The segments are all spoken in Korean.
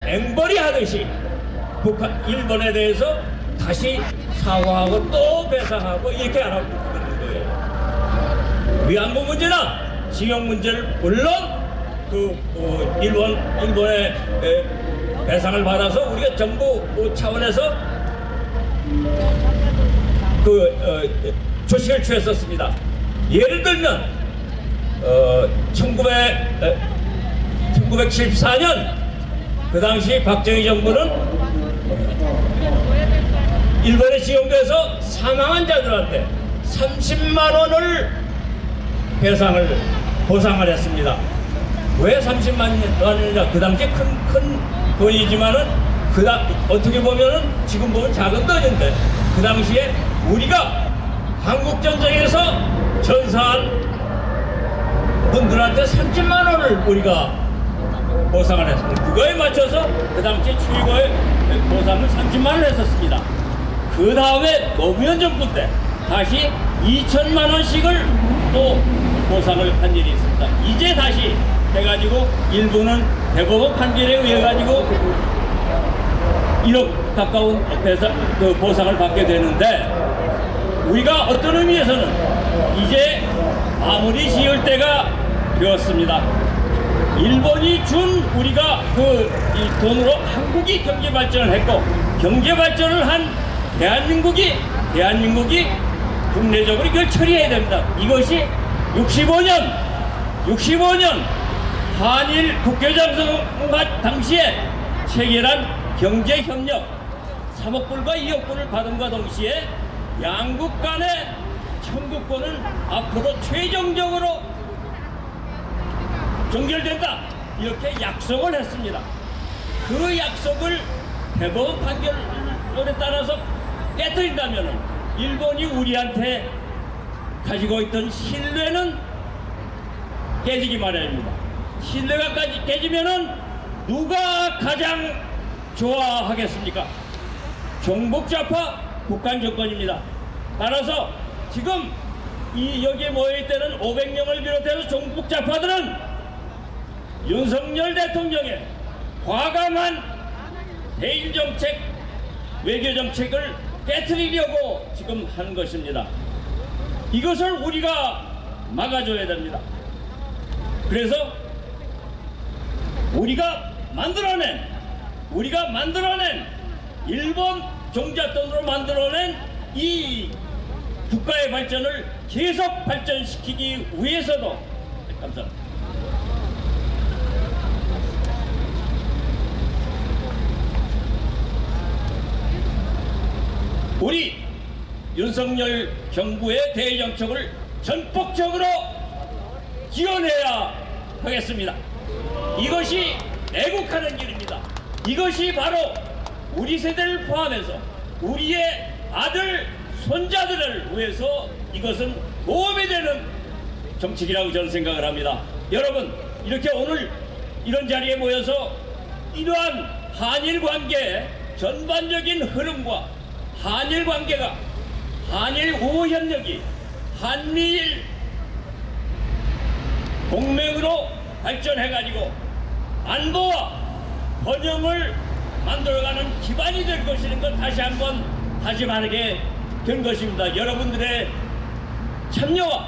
앵벌이 하듯이 일본에 대해서 다시 사과하고 또 배상하고 이렇게 하라고 그러는 거예요. 위안부 문제나 징용 문제를 물론 일본의 배상을 받아서 우리가 정부 차원에서 조치를 취했었습니다. 예를 들면 1974년 그 당시 박정희 정부는 일본에 징용돼서 사망한 자들한테 30만 원을 보상을 했습니다. 왜 30만 원이냐? 그 당시 큰 돈이지만은 어떻게 보면은 지금 보면 작은 돈인데 그 당시에 우리가 한국 전쟁에서 전사한 분들한테 30만 원을 우리가 보상을 했습니다. 그거에 맞춰서 그 당시 최고의 보상을 30만 원을 했었습니다. 그 다음에 노무현 정부 때 다시 2천만 원씩을 또 보상을 한 일이 있습니다. 이제 다시 해가지고 일부는 대법원 판결에 의해 가지고 1억 가까운 보상을 받게 되는데 우리가 어떤 의미에서는 이제 마무리 지을 때가 되었습니다. 일본이 준 우리가 이 돈으로 한국이 경제 발전을 했고 경제 발전을 한 대한민국이 국내적으로 이걸 처리해야 됩니다. 이것이 65년 한일 국교장성과 당시에 체결한 경제협력 3억 불과 2억 불을 받음과 동시에 양국 간의 청구권은 앞으로 최종적으로 종결된다 이렇게 약속을 했습니다. 그 약속을 대법원 판결에 따라서 깨뜨린다면 일본이 우리한테 가지고 있던 신뢰는 깨지기 마련입니다. 신뢰가 깨지면은 누가 가장 좋아하겠습니까? 종북좌파 북한 정권입니다. 따라서 지금 여기에 모여있다는 500명을 비롯해서 종북좌파들은 윤석열 대통령의 과감한 대일정책, 외교정책을 깨트리려고 지금 하는 것입니다. 이것을 우리가 막아줘야 됩니다. 그래서 우리가 만들어낸 일본 종잣돈으로 만들어낸 이 국가의 발전을 계속 발전시키기 위해서도 감사합니다. 우리 윤석열 정부의 대정책을 전폭적으로 지원해야 하겠습니다. 이것이 애국하는 길입니다. 이것이 바로 우리 세대를 포함해서 우리의 아들, 손자들을 위해서 이것은 도움이 되는 정책이라고 저는 생각을 합니다. 여러분, 이렇게 오늘 이런 자리에 모여서 이러한 한일 관계의 전반적인 흐름과 한일 관계가 한일 우호 협력이 한미일 동맹으로 발전해가지고 안보와 번영을 만들어가는 기반이 될 것이라는 것 다시 한번 다시 말하게 된 것입니다. 여러분들의 참여와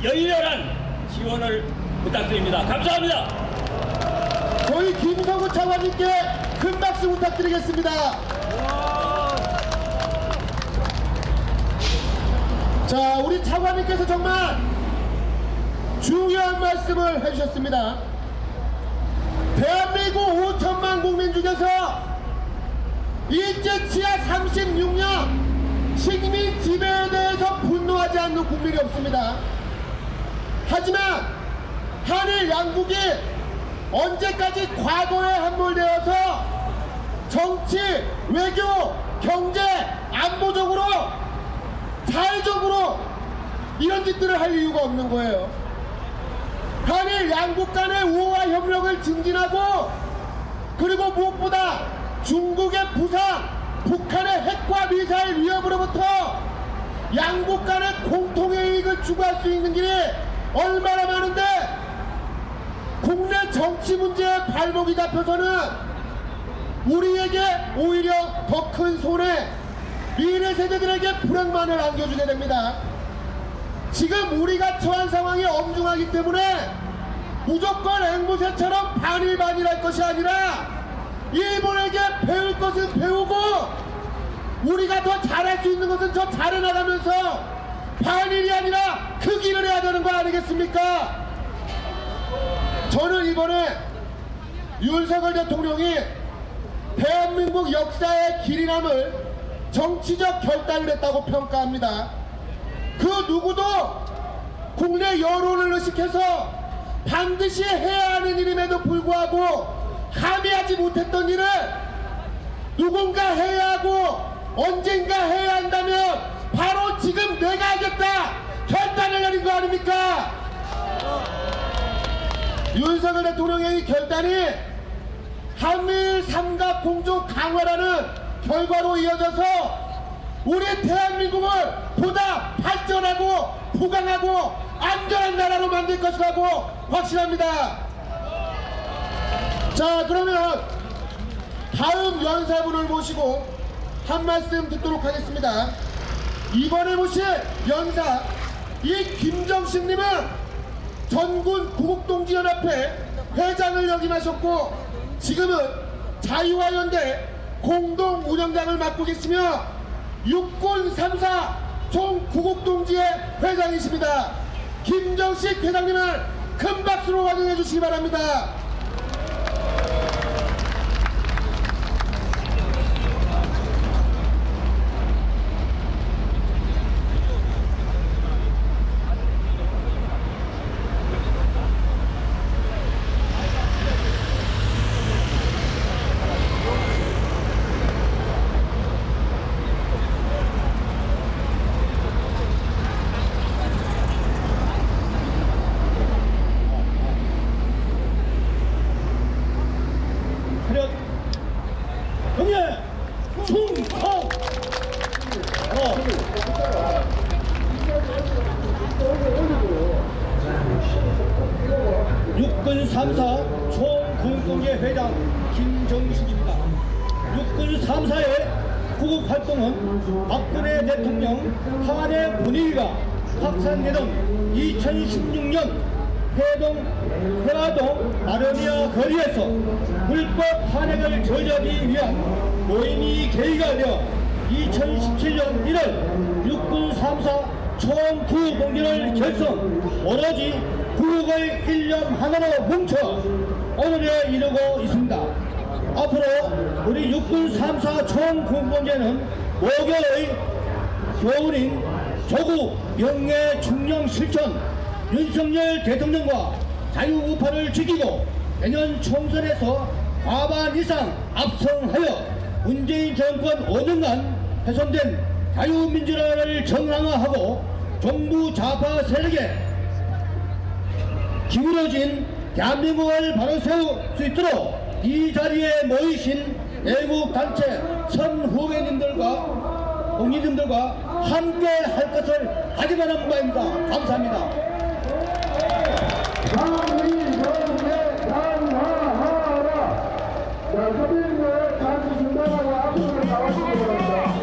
열렬한 지원을 부탁드립니다. 감사합니다. 저희 김성우 차관님께 큰 박수 부탁드리겠습니다. 자, 우리 차관님께서 정말 중요한 말씀을 해주셨습니다. 대한민국 5천만 국민 중에서 일제 치하 36년 식민 지배에 대해서 분노하지 않는 국민이 없습니다. 하지만 한일 양국이 언제까지 과거에 함몰되어서 정치, 외교, 경제, 안보적으로 사회적으로 이런 짓들을 할 이유가 없는 거예요. 한일 양국 간의 우호와 협력을 증진하고 그리고 무엇보다 중국의 부상, 북한의 핵과 미사일 위협으로부터 양국 간의 공통의 이익을 추구할 수 있는 길이 얼마나 많은데 국내 정치 문제에 발목이 잡혀서는 우리에게 오히려 더 큰 손해, 미래 세대들에게 불행만을 안겨주게 됩니다. 지금 우리가 처한 상황이 엄중하기 때문에 무조건 앵무새처럼 반일반일할 것이 아니라 일본에게 배울 것은 배우고 우리가 더 잘할 수 있는 것은 더 잘해나가면서 반일이 아니라 그 길을 해야 되는 거 아니겠습니까? 저는 이번에 윤석열 대통령이 대한민국 역사의 길이 남을 정치적 결단을 했다고 평가합니다. 그 누구도 국내 여론을 의식해서 반드시 해야 하는 일임에도 불구하고 함의하지 못했던 일을 누군가 해야 하고 언젠가 해야 한다면 바로 지금 내가 하겠다 결단을 내린 거 아닙니까? 윤석열 대통령의 이 결단이 한미일 삼각공조 강화라는 결과로 이어져서 우리 대한민국을 보다 발전하고 부강하고 안전한 나라로 만들 것이라고 확신합니다. 자, 그러면 다음 연사분을 모시고 한 말씀 듣도록 하겠습니다. 이번에 모실 연사 이 김정식님은 전군 구국동지연합회 회장을 역임하셨고 지금은 자유화연대 공동 운영장을 맡고 계시며 육군 3사 총구국동지회 회장이십니다. 김정식 회장님을 큰 박수로 환영해 주시기 바랍니다. 경례 충성! 육군 3사 총군동계 회장 김정식입니다. 육군 3사의 구국 활동은 박근혜 대통령 탄핵 분위기가 확산되던 2016년 회화동 아르미아 거리에서 불법 탄핵을 저지하기 위한 모임이 계기가 되어 2017년 1월 육군 3사 총구공기를 결성, 오로지 구국의 일념 하나로 뭉쳐 오늘에 이르고 있습니다. 앞으로 우리 육군 3사 총구공기는 목요의 교훈인 조국 명예 충령 실천, 윤석열 대통령과 자유우파를 지키고 내년 총선에서 과반 이상 압승하여 문재인 정권 5년간 훼손된 자유민주화를 정상화하고 정부 좌파 세력에 기울어진 대한민국을 바로 세울 수 있도록 이 자리에 모이신 애국단체 선후배님들과 동지님들과 함께 할 것을 다짐하는 바입니다. 감사합니다. 서민들 단지 중단하고 앞으로 나와주시기 바랍니다.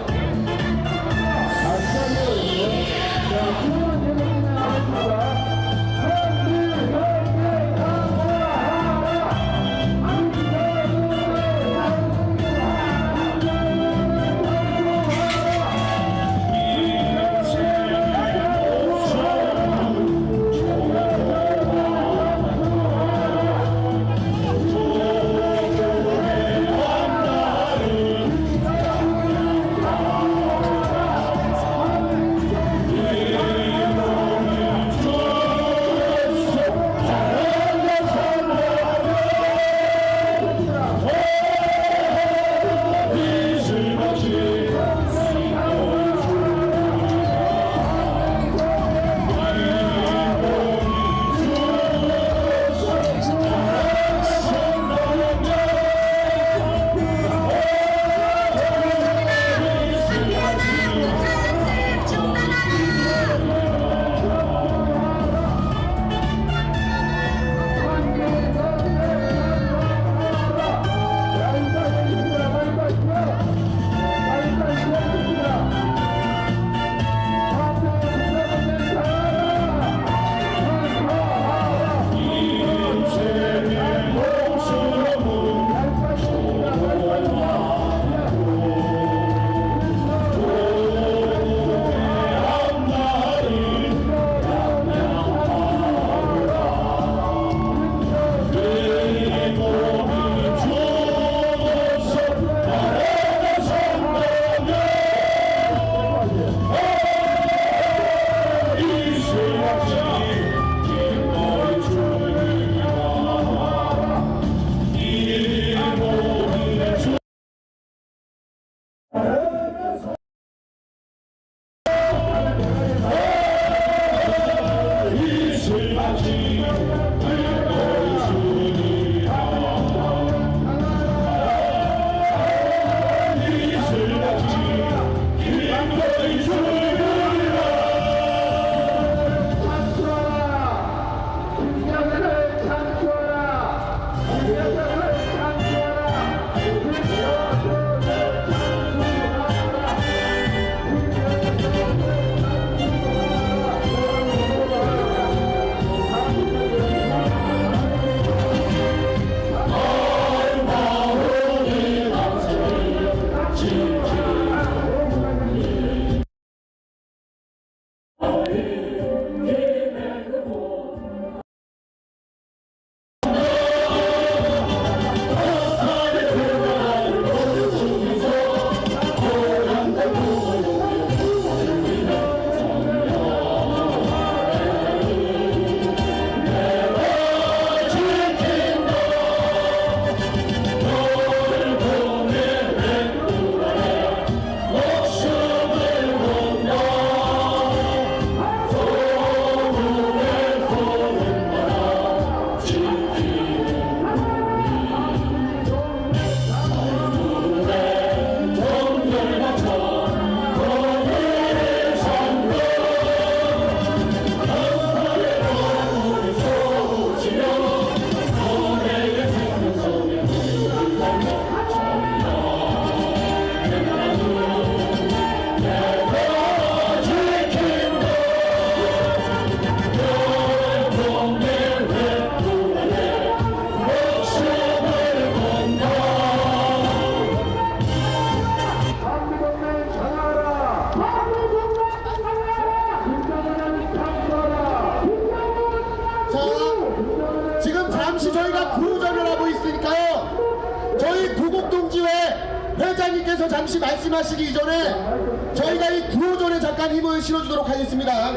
회장님께서 잠시 말씀하시기 이전에 저희가 이 구호전에 잠깐 힘을 실어주도록 하겠습니다.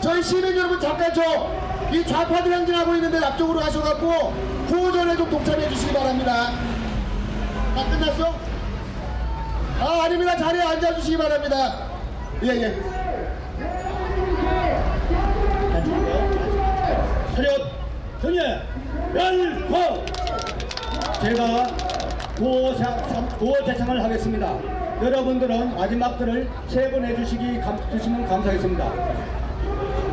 저희 시민 여러분 잠깐 저 이 좌파들 행진하고 있는데 앞쪽으로 가셔갖고 구호전에 좀 동참해 주시기 바랍니다. 다 끝났어? 아 아닙니다. 자리에 앉아주시기 바랍니다. 예예. 차렷 경례 멸포. 제가 구호 대상을 하겠습니다. 여러분들은 마지막 글을 세 번 해주시면 감사하겠습니다.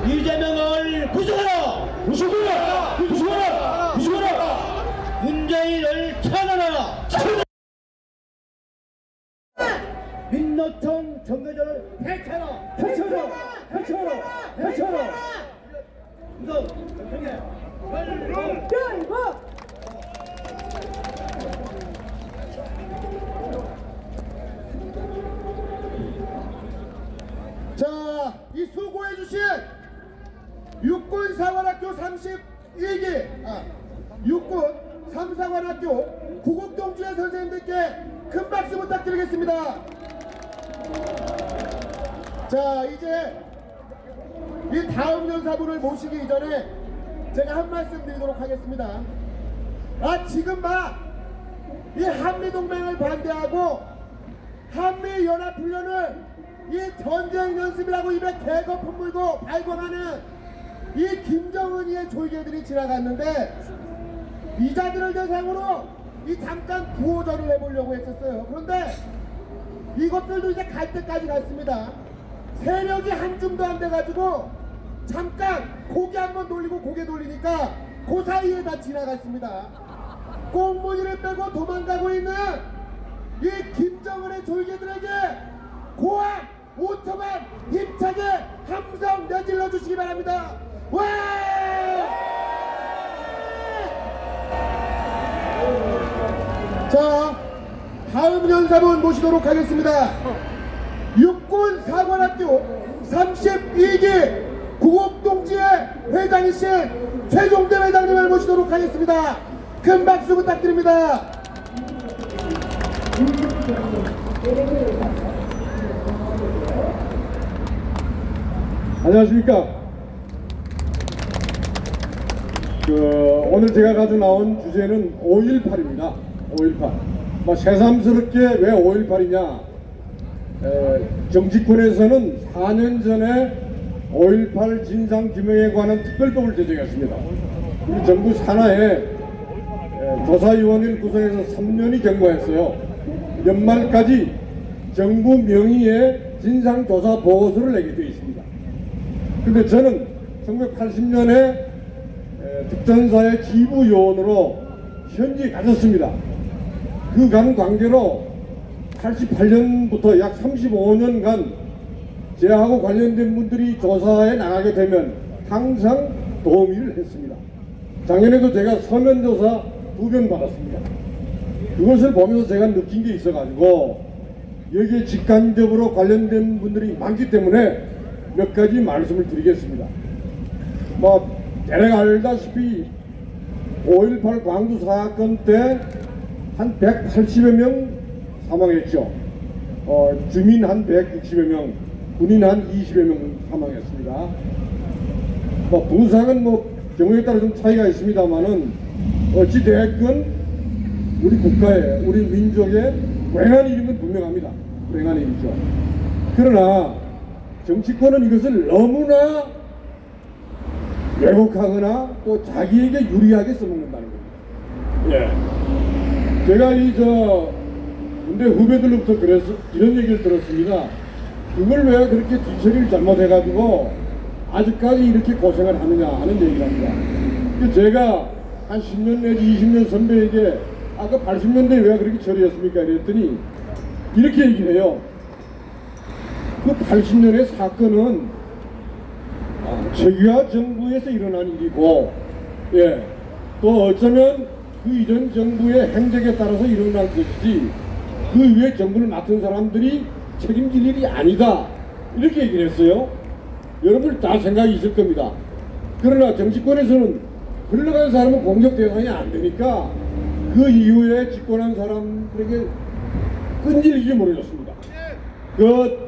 이재명을 부수거라! 부수거라! 부수거라! 부수거라! 문재인을 찬양하라! 민노총 정거전을 해쳐라! 해쳐라! 해쳐라! 해쳐라! 우선 경례 멸포! 자, 이 수고해주신 육군 사관학교 31기, 육군 3사관학교 구곡동주의 선생님들께 큰 박수 부탁드리겠습니다. 자, 이제 이 다음 연사분을 모시기 이전에 제가 한 말씀 드리도록 하겠습니다. 지금 이 한미동맹을 반대하고 한미연합훈련을 이 전쟁 연습이라고 입에 개거품 물고 발광하는 이 김정은이의 졸개들이 지나갔는데 이자들을 대상으로 이 잠깐 구호전을 해보려고 했었어요. 그런데 이것들도 이제 갈 때까지 갔습니다. 세력이 한 줌도 안 돼가지고 잠깐 고개 한번 돌리고 고개 돌리니까 그 사이에 다 지나갔습니다. 꽁무니를 빼고 도망가고 있는 이 김정은의 졸개들에게 고함 5초만 힘차게 함성 내질러 주시기 바랍니다. 와! 자, 다음 연사분 모시도록 하겠습니다. 육군 사관학교 32기 구곡동지의 회장이신 최종대 회장님을 모시도록 하겠습니다. 큰 박수 부탁드립니다. 안녕하십니까. 오늘 제가 가지고 나온 주제는 5.18입니다. 5.18. 새삼스럽게 왜 5.18이냐. 정치권에서는 4년 전에 5.18 진상규명에 관한 특별법을 제정했습니다. 우리 정부 산하에 조사위원회를 구성해서 3년이 경과했어요. 연말까지 정부 명의의 진상조사 보고서를 내게 되어 있습니다. 근데 저는 1980년에 특전사의 지부요원으로 현지에 갔었습니다. 그 간 관계로 88년부터 약 35년간 저하고 관련된 분들이 조사에 나가게 되면 항상 도움을 했습니다. 작년에도 제가 서면조사 2번 받았습니다. 그것을 보면서 제가 느낀 게 있어가지고 여기에 직간접으로 관련된 분들이 많기 때문에 몇 가지 말씀을 드리겠습니다. 대략 알다시피 5.18 광주 사건 때 한 180여 명 사망했죠. 주민 한 160여 명, 군인 한 20여 명 사망했습니다. 부상은 경우에 따라 좀 차이가 있습니다만은 어찌됐건 우리 국가에, 우리 민족에 불행한 일인 건 분명합니다. 불행한 일이죠. 그러나 정치권은 이것을 너무나 왜곡하거나 또 자기에게 유리하게 써먹는다는 겁니다. 예. 제가 군대 후배들로부터 이런 얘기를 들었습니다. 그걸 왜 그렇게 뒤처리를 잘못해가지고 아직까지 이렇게 고생을 하느냐 하는 얘기를 합니다. 제가 한 10년 내지 20년 선배에게 아까 80년대에 왜 그렇게 처리했습니까? 이랬더니 이렇게 얘기를 해요. 그 80년의 사건은 최규하 정부에서 일어난 일이고, 예, 또 어쩌면 그 이전 정부의 행적에 따라서 일어난 것이지 그 위에 정부를 맡은 사람들이 책임질 일이 아니다. 이렇게 얘기를 했어요. 여러분 다 생각이 있을 겁니다. 그러나 정치권에서는 흘러간 사람은 공격 대상이 안 되니까 그 이후에 집권한 사람들에게 끈질기게 몰아줬습니다. 그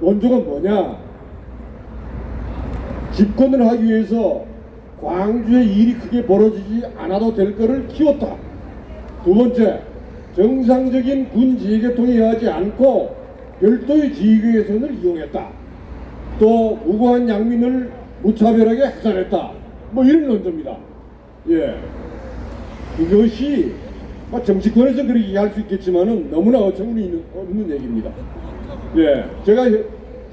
원조가 뭐냐? 집권을 하기 위해서 광주에 일이 크게 벌어지지 않아도 될 거를 키웠다. 두 번째, 정상적인 군 지휘계통이 하지 않고 별도의 지휘계선을 이용했다. 또 무고한 양민을 무차별하게 해산했다. 뭐 이런 논조입니다. 예, 그것이 정치권에서 그렇게 얘기할 수 있겠지만은 너무나 어처구니 없는 얘기입니다. 예, 제가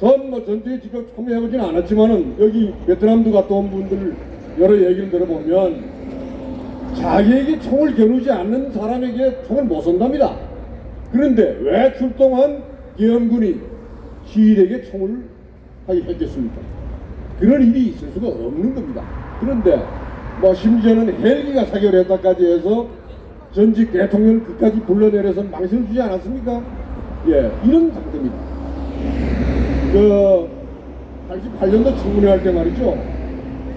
전투에 직접 참여해보지는 않았지만은 여기 베트남도 갔다 온 분들 여러 얘기를 들어보면 자기에게 총을 겨누지 않는 사람에게 총을 못 쏜답니다. 그런데 왜 출동한 계엄군이 시일에게 총을 하게 했겠습니까? 그런 일이 있을 수가 없는 겁니다. 그런데 뭐 심지어는 헬기가 사격을 했다까지 해서 전직 대통령을 끝까지 불러내려서 망신을 주지 않았습니까? 예, 이런 상태입니다. 88년도 청문회 할 때 말이죠.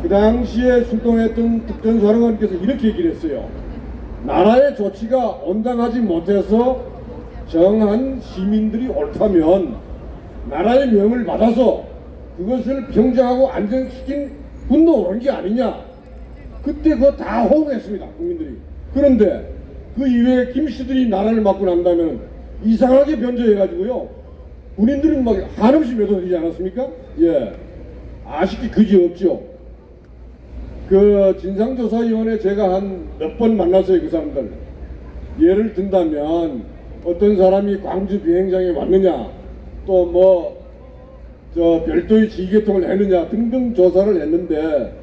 그 당시에 출동했던 특전사령관께서 이렇게 얘기를 했어요. 나라의 조치가 온당하지 못해서 정한 시민들이 옳다면 나라의 명을 받아서 그것을 평정하고 안정시킨 군도 옳은 게 아니냐. 그때 그거 다 호응했습니다, 국민들이. 그런데 그 이외에 김씨들이 나라를 맡고 난다면 이상하게 변조해가지고요. 군인들은 막 한없이 매도되지 않았습니까? 예. 아쉽게 그지없죠. 그 진상조사위원회 제가 한 몇 번 만났어요, 그 사람들. 예를 든다면 어떤 사람이 광주 비행장에 왔느냐, 또 뭐 별도의 지휘계통을 했느냐 등등 조사를 했는데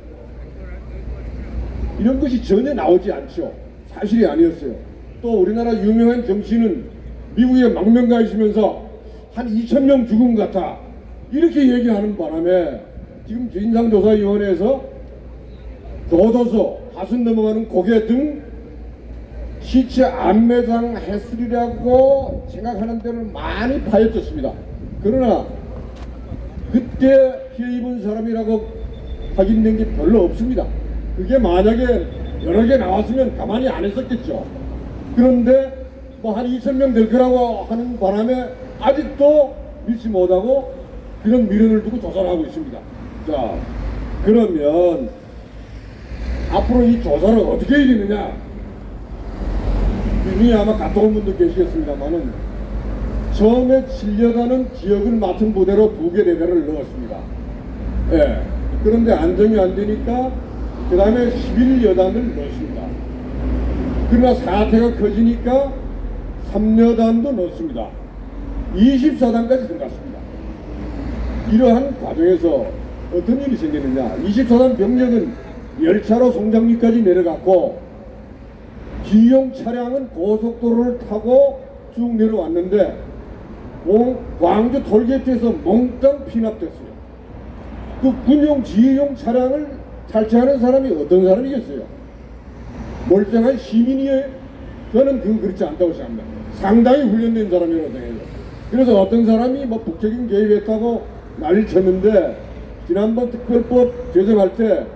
이런 것이 전혀 나오지 않죠. 사실이 아니었어요. 또 우리나라 유명한 정치인은 미국에 망명가 있으면서 한 2,000명 죽은 것 같아 이렇게 얘기하는 바람에 지금 진상조사위원회에서 교도소, 가슴 넘어가는 고개 등 시체 안매장 했으리라고 생각하는 데를 많이 파헤쳤습니다. 그러나 그때 피해 입은 사람이라고 확인된 게 별로 없습니다. 그게 만약에 여러 개 나왔으면 가만히 안 했었겠죠. 그런데 뭐 한 2,000명 될 거라고 하는 바람에 아직도 믿지 못하고 그런 미련을 두고 조사를 하고 있습니다. 자, 그러면 앞으로 이 조사를 어떻게 해야 되느냐? 이미 아마 갔다 온 분도 계시겠습니다만은 처음에 7여단은 지역을 맡은 부대로 2개 대대를 넣었습니다. 예. 그런데 안정이 안 되니까 그 다음에 11여단을 넣었습니다. 그러나 사태가 커지니까 3여단도 넣었습니다. 24단까지 들어갔습니다. 이러한 과정에서 어떤 일이 생겼느냐. 24단 병력은 열차로 송장리까지 내려갔고 기용 차량은 고속도로를 타고 쭉 내려왔는데 광주 톨게이트에서 몽땅 피납됐어요. 그 군용 지휘용 차량을 탈취하는 사람이 어떤 사람이겠어요? 멀쩡한 시민이에요? 저는 그건 그렇지 않다고 생각합니다. 상당히 훈련된 사람이라고 생각해요. 그래서 어떤 사람이 뭐 북핵인 개입했다고 난리를 쳤는데 지난번 특별법 제정할 때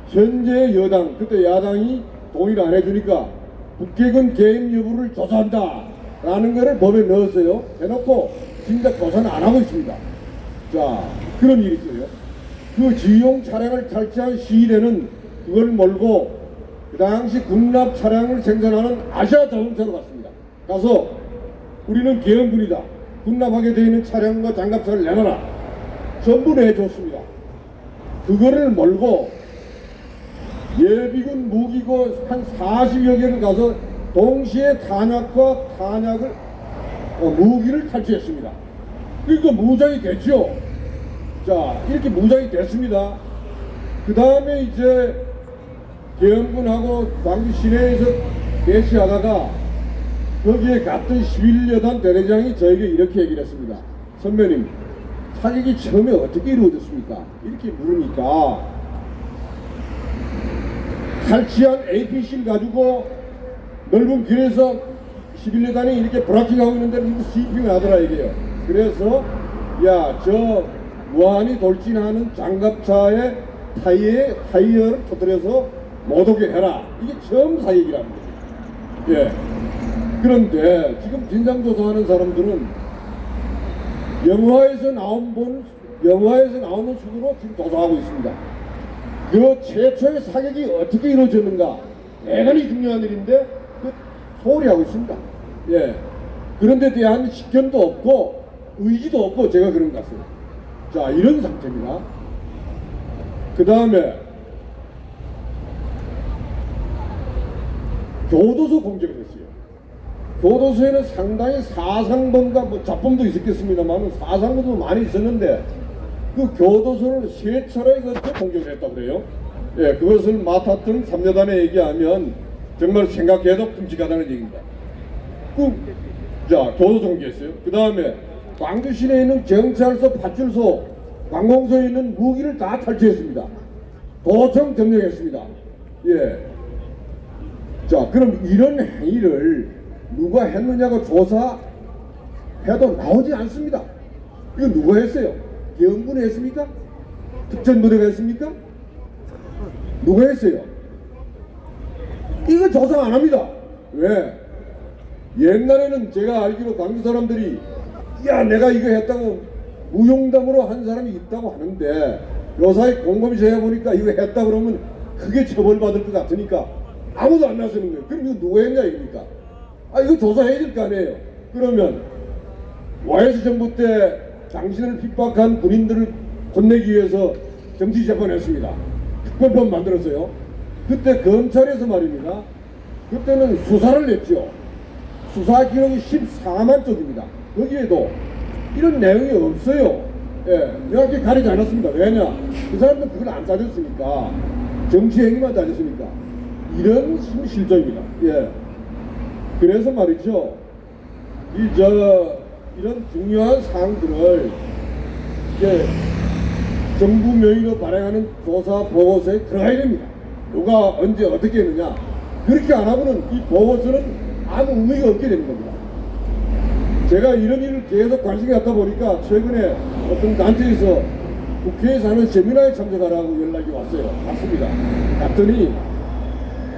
현재 여당, 그때 야당이 동의를 안 해주니까 북핵은 개입 여부를 조사한다 라는 거를 법에 넣었어요. 해놓고 진짜 조사는 안 하고 있습니다. 자, 그런 일이 있어요. 그 지휘용 차량을 탈취한 시일에는 그걸 몰고 그 당시 군납 차량을 생산하는 아시아 자동차로 갔습니다. 가서 우리는 계엄군이다. 군납하게 되어 있는 차량과 장갑차를 내놔라. 전부 내줬습니다. 그거를 몰고 예비군 무기고 한 40여 개를 가서 동시에 무기를 탈취했습니다. 그러니까 무장이 됐죠. 자, 이렇게 무장이 됐습니다. 그 다음에 이제 계엄군하고 광주 시내에서 대치하다가 거기에 갔던 11여단 대대장이 저에게 이렇게 얘기를 했습니다. 선배님, 사격이 처음에 어떻게 이루어졌습니까? 이렇게 물으니까 탈취한 APC를 가지고 넓은 길에서 11여단이 이렇게 브라킹하고 있는데 이거 스위핑을 하더라 이게요. 그래서 야, 저 무한히 돌진하는 장갑차의 타이어를 터뜨려서 못 오게 해라. 이게 처음 사격이라는 거죠. 예. 그런데 지금 진상조사하는 사람들은 영화에서 나오는 수준으로 지금 조사하고 있습니다. 그 최초의 사격이 어떻게 이루어졌는가 대단히 중요한 일인데 그 소홀히 하고 있습니다. 예. 그런 데 대한 식견도 없고 의지도 없고 제가 그런 것 같습니다. 자, 이런 상태입니다. 그 다음에 교도소 공개를 했어요. 교도소에는 상당히 사상범과 뭐 잡범도 있었겠습니다만 사상범도 많이 있었는데 그 교도소를 세 차례에 걸쳐 공개를 했다고 그래요. 예, 그것을 맡았던 삼여단에 얘기하면 정말 생각해도 끔찍하다는 얘기입니다. 자, 교도소 공개했어요. 그 다음에 광주 시내에 있는 경찰서, 파출소, 관공서에 있는 무기를 다 탈취했습니다. 도청 점령했습니다. 예. 자, 그럼 이런 행위를 누가 했느냐고 조사해도 나오지 않습니다. 이거 누가 했어요? 계엄군이 했습니까? 특전부대가 했습니까? 누가 했어요? 이거 조사 안 합니다. 왜? 옛날에는 제가 알기로 광주 사람들이 야, 내가 이거 했다고 무용담으로 한 사람이 있다고 하는데 요사이 곰곰이 재보니까 이거 했다 그러면 크게 처벌받을 것 같으니까 아무도 안 나서는 거예요. 그럼 이거 누가 했냐 이겁니까? 아, 이거 조사해야 될 거 아니에요. 그러면 YS 정부 때 당신을 핍박한 군인들을 혼내기 위해서 정치재판했습니다. 특별법 만들었어요. 그때 검찰에서 말입니다. 그때는 수사를 했죠. 수사 기록이 14만 쪽입니다. 거기에도 이런 내용이 없어요. 예, 명확히 가리지 않았습니다. 왜냐? 그 사람들은 그걸 안 따졌으니까. 정치 행위만 따졌으니까. 이런 실정입니다. 예. 그래서 말이죠. 이런 중요한 사항들을 이제 정부 명의로 발행하는 조사 보고서에 들어가야 됩니다. 누가 언제 어떻게 했느냐. 그렇게 안 하고는 이 보고서는 아무 의미가 없게 되는 겁니다. 제가 이런 일을 계속 관심이 갖다 보니까 최근에 어떤 단체에서 국회에서 하는 세미나에 참석하라고 연락이 왔어요. 갔습니다. 갔더니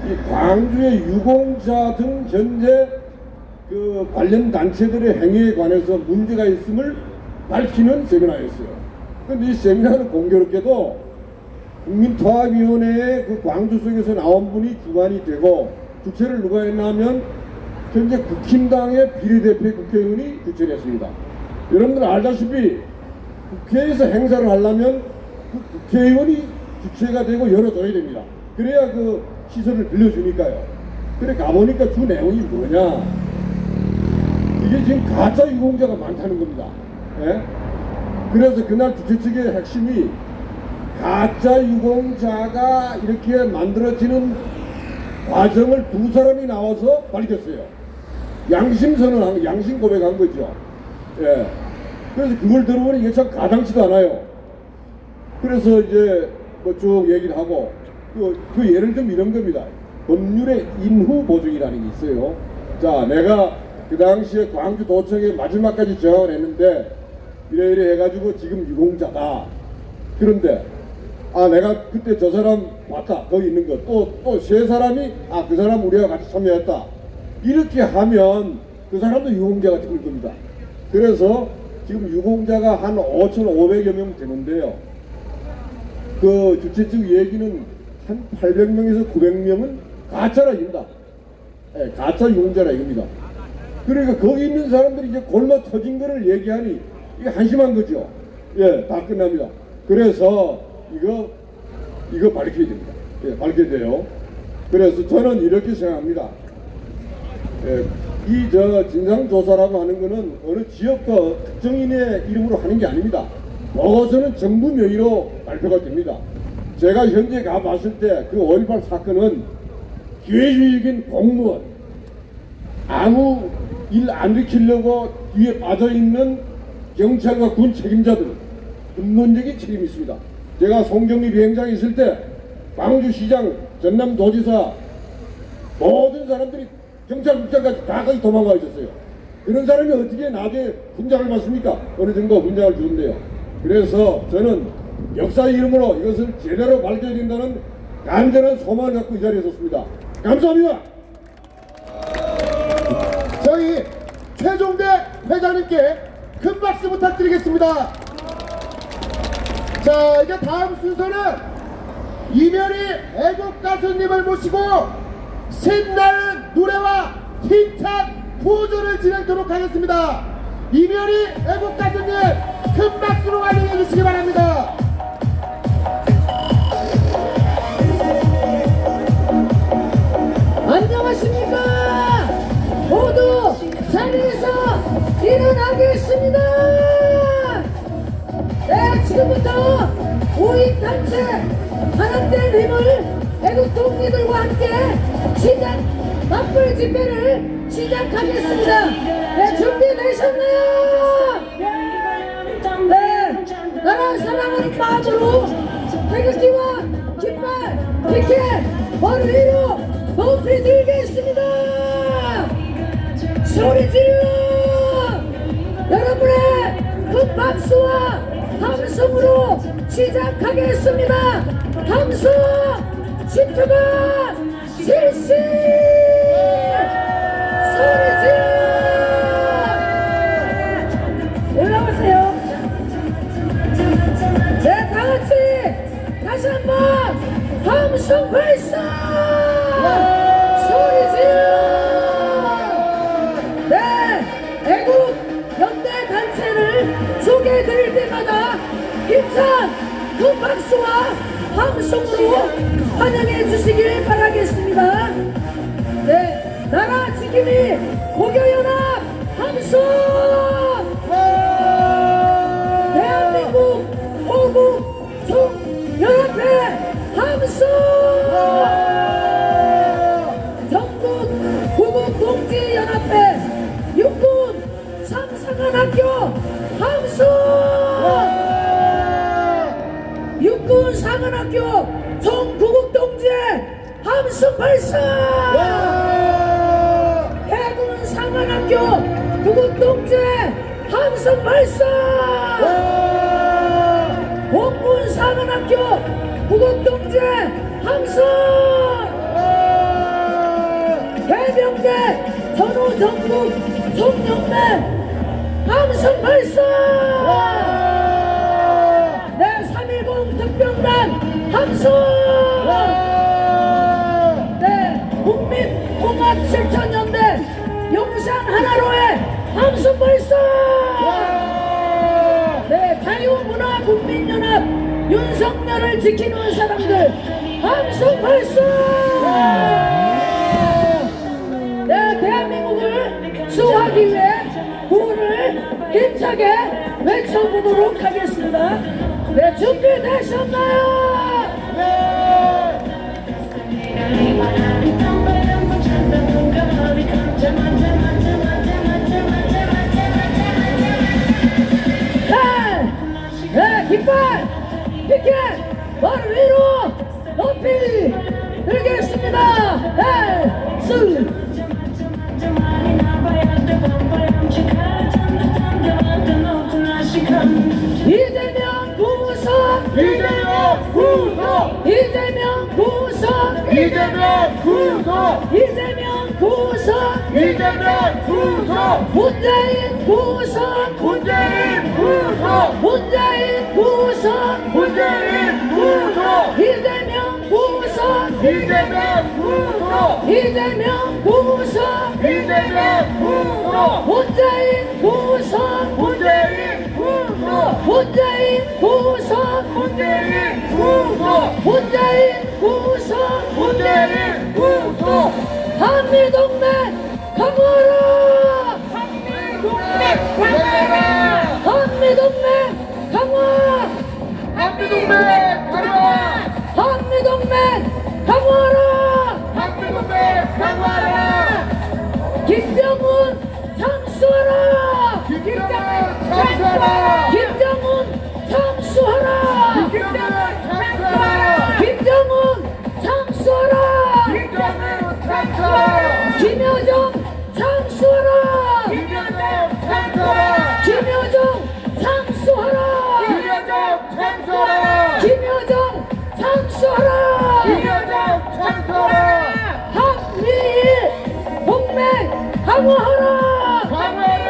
이 광주의 유공자 등 현재 그 관련 단체들의 행위에 관해서 문제가 있음을 밝히는 세미나였어요. 그런데 이 세미나는 공교롭게도 국민통합위원회의 그 광주 속에서 나온 분이 주관이 되고 주최를 누가 했나 하면 현재 국힘당의 비례대표 국회의원이 주최를 했습니다. 여러분들 알다시피 국회에서 행사를 하려면 그 국회의원이 주최가 되고 열어줘야 됩니다. 그래야 그 시설을 빌려주니까요. 그래 가보니까 주 내용이 뭐냐. 이게 지금 가짜 유공자가 많다는 겁니다. 예? 그래서 그날 주최 측의 핵심이 가짜 유공자가 이렇게 만들어지는 과정을 두 사람이 나와서 밝혔어요. 양심선언한, 양심 고백한 거죠. 예. 그래서 그걸 들어보니 이게 참 가당치도 않아요. 그래서 이제 뭐 쭉 얘기를 하고 그 예를 들면 이런 겁니다. 법률의 인후 보증이라는 게 있어요. 자, 내가 그 당시에 광주 도청에 마지막까지 저항을 했는데 이래 해가지고 지금 유공자다. 그런데 내가 그때 저 사람 봤다. 거기 있는 거. 또 세 사람이 그 사람 우리가 같이 참여했다. 이렇게 하면 그 사람도 유공자가 되는 겁니다. 그래서 지금 유공자가 한 5,500여 명 되는데요. 그 주최 측 얘기는 한 800명에서 900명은 가짜라 이겁니다. 예, 가짜 유공자라 이겁니다. 그러니까 거기 있는 사람들이 이제 골마 터진 거를 얘기하니 이게 한심한 거죠. 예, 다 끝납니다. 그래서 이거 밝혀야 됩니다. 예, 밝혀야 돼요. 그래서 저는 이렇게 생각합니다. 예, 진상조사라고 하는 거는 어느 지역과 특정인의 이름으로 하는 게 아닙니다. 먹어서는 정부 명의로 발표가 됩니다. 제가 현재 가봤을 때 그 5.18 사건은 기회주의적인 공무원, 아무 일 안 일으키려고 뒤에 빠져있는 경찰과 군 책임자들, 근본적인 책임이 있습니다. 제가 송정리 비행장에 있을 때 광주시장, 전남도지사 모든 사람들이 경찰국장까지 다 거기 도망가 있었어요. 그런 사람이 어떻게 나중에 훈장을 받습니까? 어느 정도 훈장을 주는데요. 그래서 저는 역사의 이름으로 이것을 제대로 밝혀야 된다는 간절한 소망을 갖고 이 자리에 섰습니다. 감사합니다. 최종대 회장님께 큰 박수 부탁드리겠습니다. 자, 이제 다음 순서는 이면희 애국 가수님을 모시고 신나는 노래와 힘찬 포즈를 진행토록 하겠습니다. 이면희 애국 가수님 큰 박수로 환영해 주시기 바랍니다. 안녕하십니까. 모두 자리에서 일어나겠습니다. 네, 지금부터 5인 단체 하나된 힘을 애국 동지들과 함께 맞불 집회를 시작하겠습니다. 네, 준비되셨나요? 네, 나라 사랑하는 마음으로 태극기와 깃발, 피켓, 머리 위로 높이 들겠습니다. 소리 질러! 여러분의 큰 박수와 함성으로 시작하겠습니다. 함성 10초간 실시! 소리 질러! 올라오세요. 네, 다같이 다시 한번 함성 발사! 소리 질러! 네, 애국 연대 단체를 소개해드릴 때마다 힘찬 큰 박수와 함성으로 환영해 주시길 바라겠습니다. 네, 나라 지킴이 고교연합 함성! 대한민국 호국 총연합회 함성! 전국 구국동지연합회 육군 상상한학교 함성! 육군 상한학교 총구국동지 함성 발사! 해군 상한학교 구국동지 함성 발사! 공군 상한학교 구국동지 함성! 해병대 전후전국 총연맹 함성 발사! 네, 3.10 특병단 함성! 네, 국민공합실천연대 용산 하나로의 함성 발사! 네, 자유문화국민연합 윤석열을 지키는 사람들 함성 발사! 네, 대한민국을 수호하기 위해 구호를 힘차게 외쳐보도록 하겠습니다. 네, 준비되셨나요? 네, 깃발, 피켓, 머리 위로 높이 들겠습니다. 네, 스. 이재명 구속! 이재명 구속! 이재명 구속! 이재명 구속! 이재명 구속! 이재명 구속! 문재인 구속! 문재인 구속! 문재인 구속! 문재인 구속! 이재명 구속! 이재명 구속! 이재명 구속! 이재명 구속! 문재인 구속! 문재인 구속! 문재인 구속! 문재인 구속! 문재인 구속! 문재인 구속! 한미동맹 강화라! 한미동맹 강화라! 한미동맹 강화! 한미동맹 강화라! 한미동맹 강화라! 한미동맹 강화라! 김정은 참수하라! 김정은 참수하라! 김정은 참수하라! 김정은 참수하라! 김정은 참수하라! 김정은 참수하라! 김여정 참수하라! 김여정 참수하라! 김여정 참수하라! 김여정 참수하라! 김여정 참수하라! 김여정 참수하라! 한미일 동맹 강화하라! 강화하라!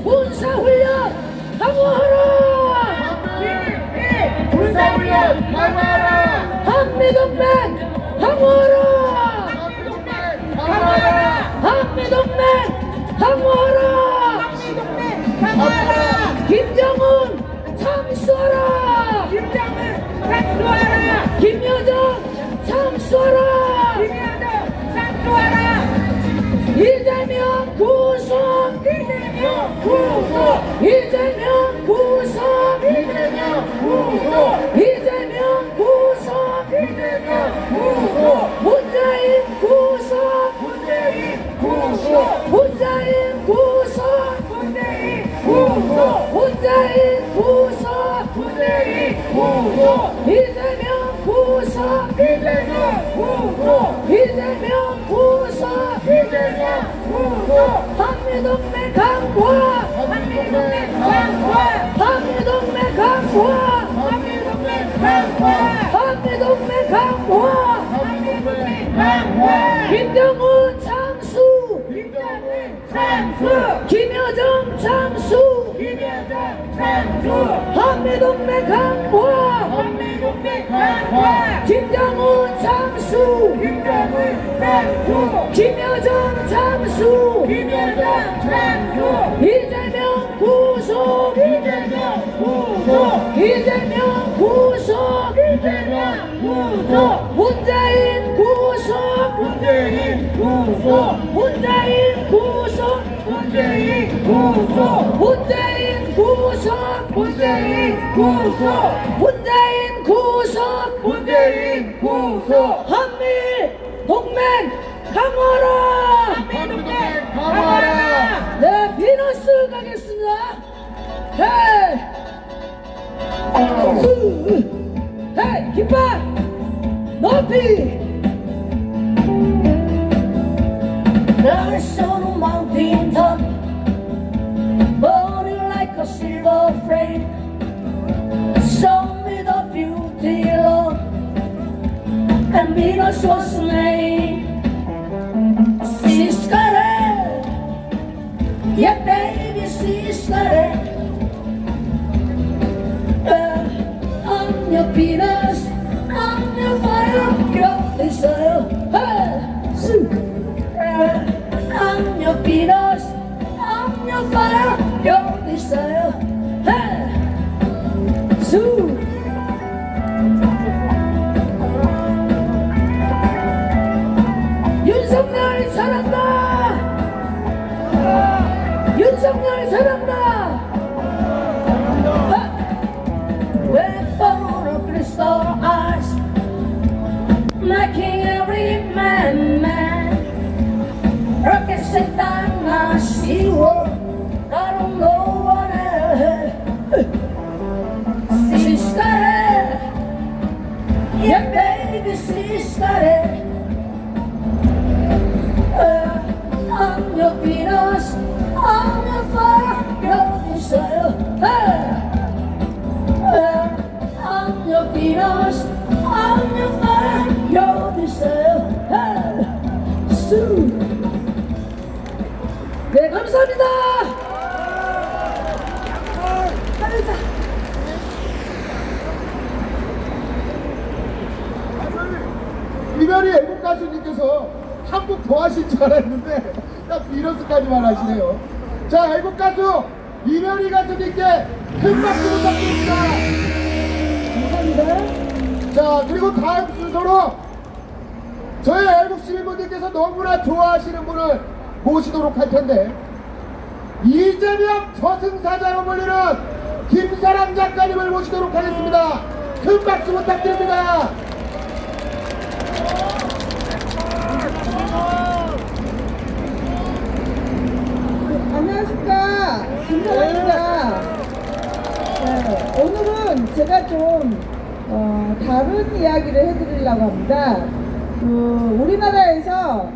군사훈련 강화하라. 군사훈련 강화하라. 한미동맹 강화하라. 강화하라. 한미동맹 강화하라. 강화하라. 김정은 참수하라. 김여정 참수하라. 이재명 구속. 이재명 구속. 이재명 구속. 이재명 구속. 문재인 구속. 문재인 구속. 문재인 구속. 문재인 구속. 이재명 구속. 이재명 구속. 한미동맹 강화. 한미동맹 강화. 한미동맹 강화. 한미동맹 강화. 김정은 참수. 김여정 참수. 한미동맹 강화. 김정은 참수. 김여정 참수. 이재명 구속. 이재명 구속. 문재인 구속. 문재인 구속. 문재인 구속. 문재인 구속. 문재인 구속. 문재인 구속. 한미 동맹 강화라. 네, 비너스 가겠습니다. 헤이 헤이 깃발 높이. There's on a mountain top, burning like a silver flame. Show me the beauty, Lord, and Venus was the name. Sister, yeah, baby, sister. I'm your Venus, I'm your fire, your desire. Hey, Sue. I'm your Venus, I'm your fire, your desire. Hey, Sue. 윤석열 사랑다. 윤석열 사랑다. Weapon of crystal eyes, making every man mad. Rocket set down my sea world. I don't know what else. Sister, yeah, baby, sister. I'm your Venus, I'm your fire, your desire. I'm your Venus, I'm your fire, your desire. Sue. 네, 감사합니다. 가자. 이별이 애국 가수님께서 한국 더 하실 줄 알았는데 딱 비너스까지만 하시네요. 자, 애국 가수 이별이 가수님께 큰 박수 부탁드립니다. 감사합니다. 자, 그리고 다음 순서로 저희 애국 시민분들께서 너무나 좋아하시는 분을 모시도록 할 텐데, 이재명 저승사자로 불리는 김사랑 작가님을 모시도록 하겠습니다. 큰 박수 부탁드립니다. 안녕하십니까, 김사랑입니다. 네, 오늘은 제가 좀 다른 이야기를 해드리려고 합니다. 우리나라에서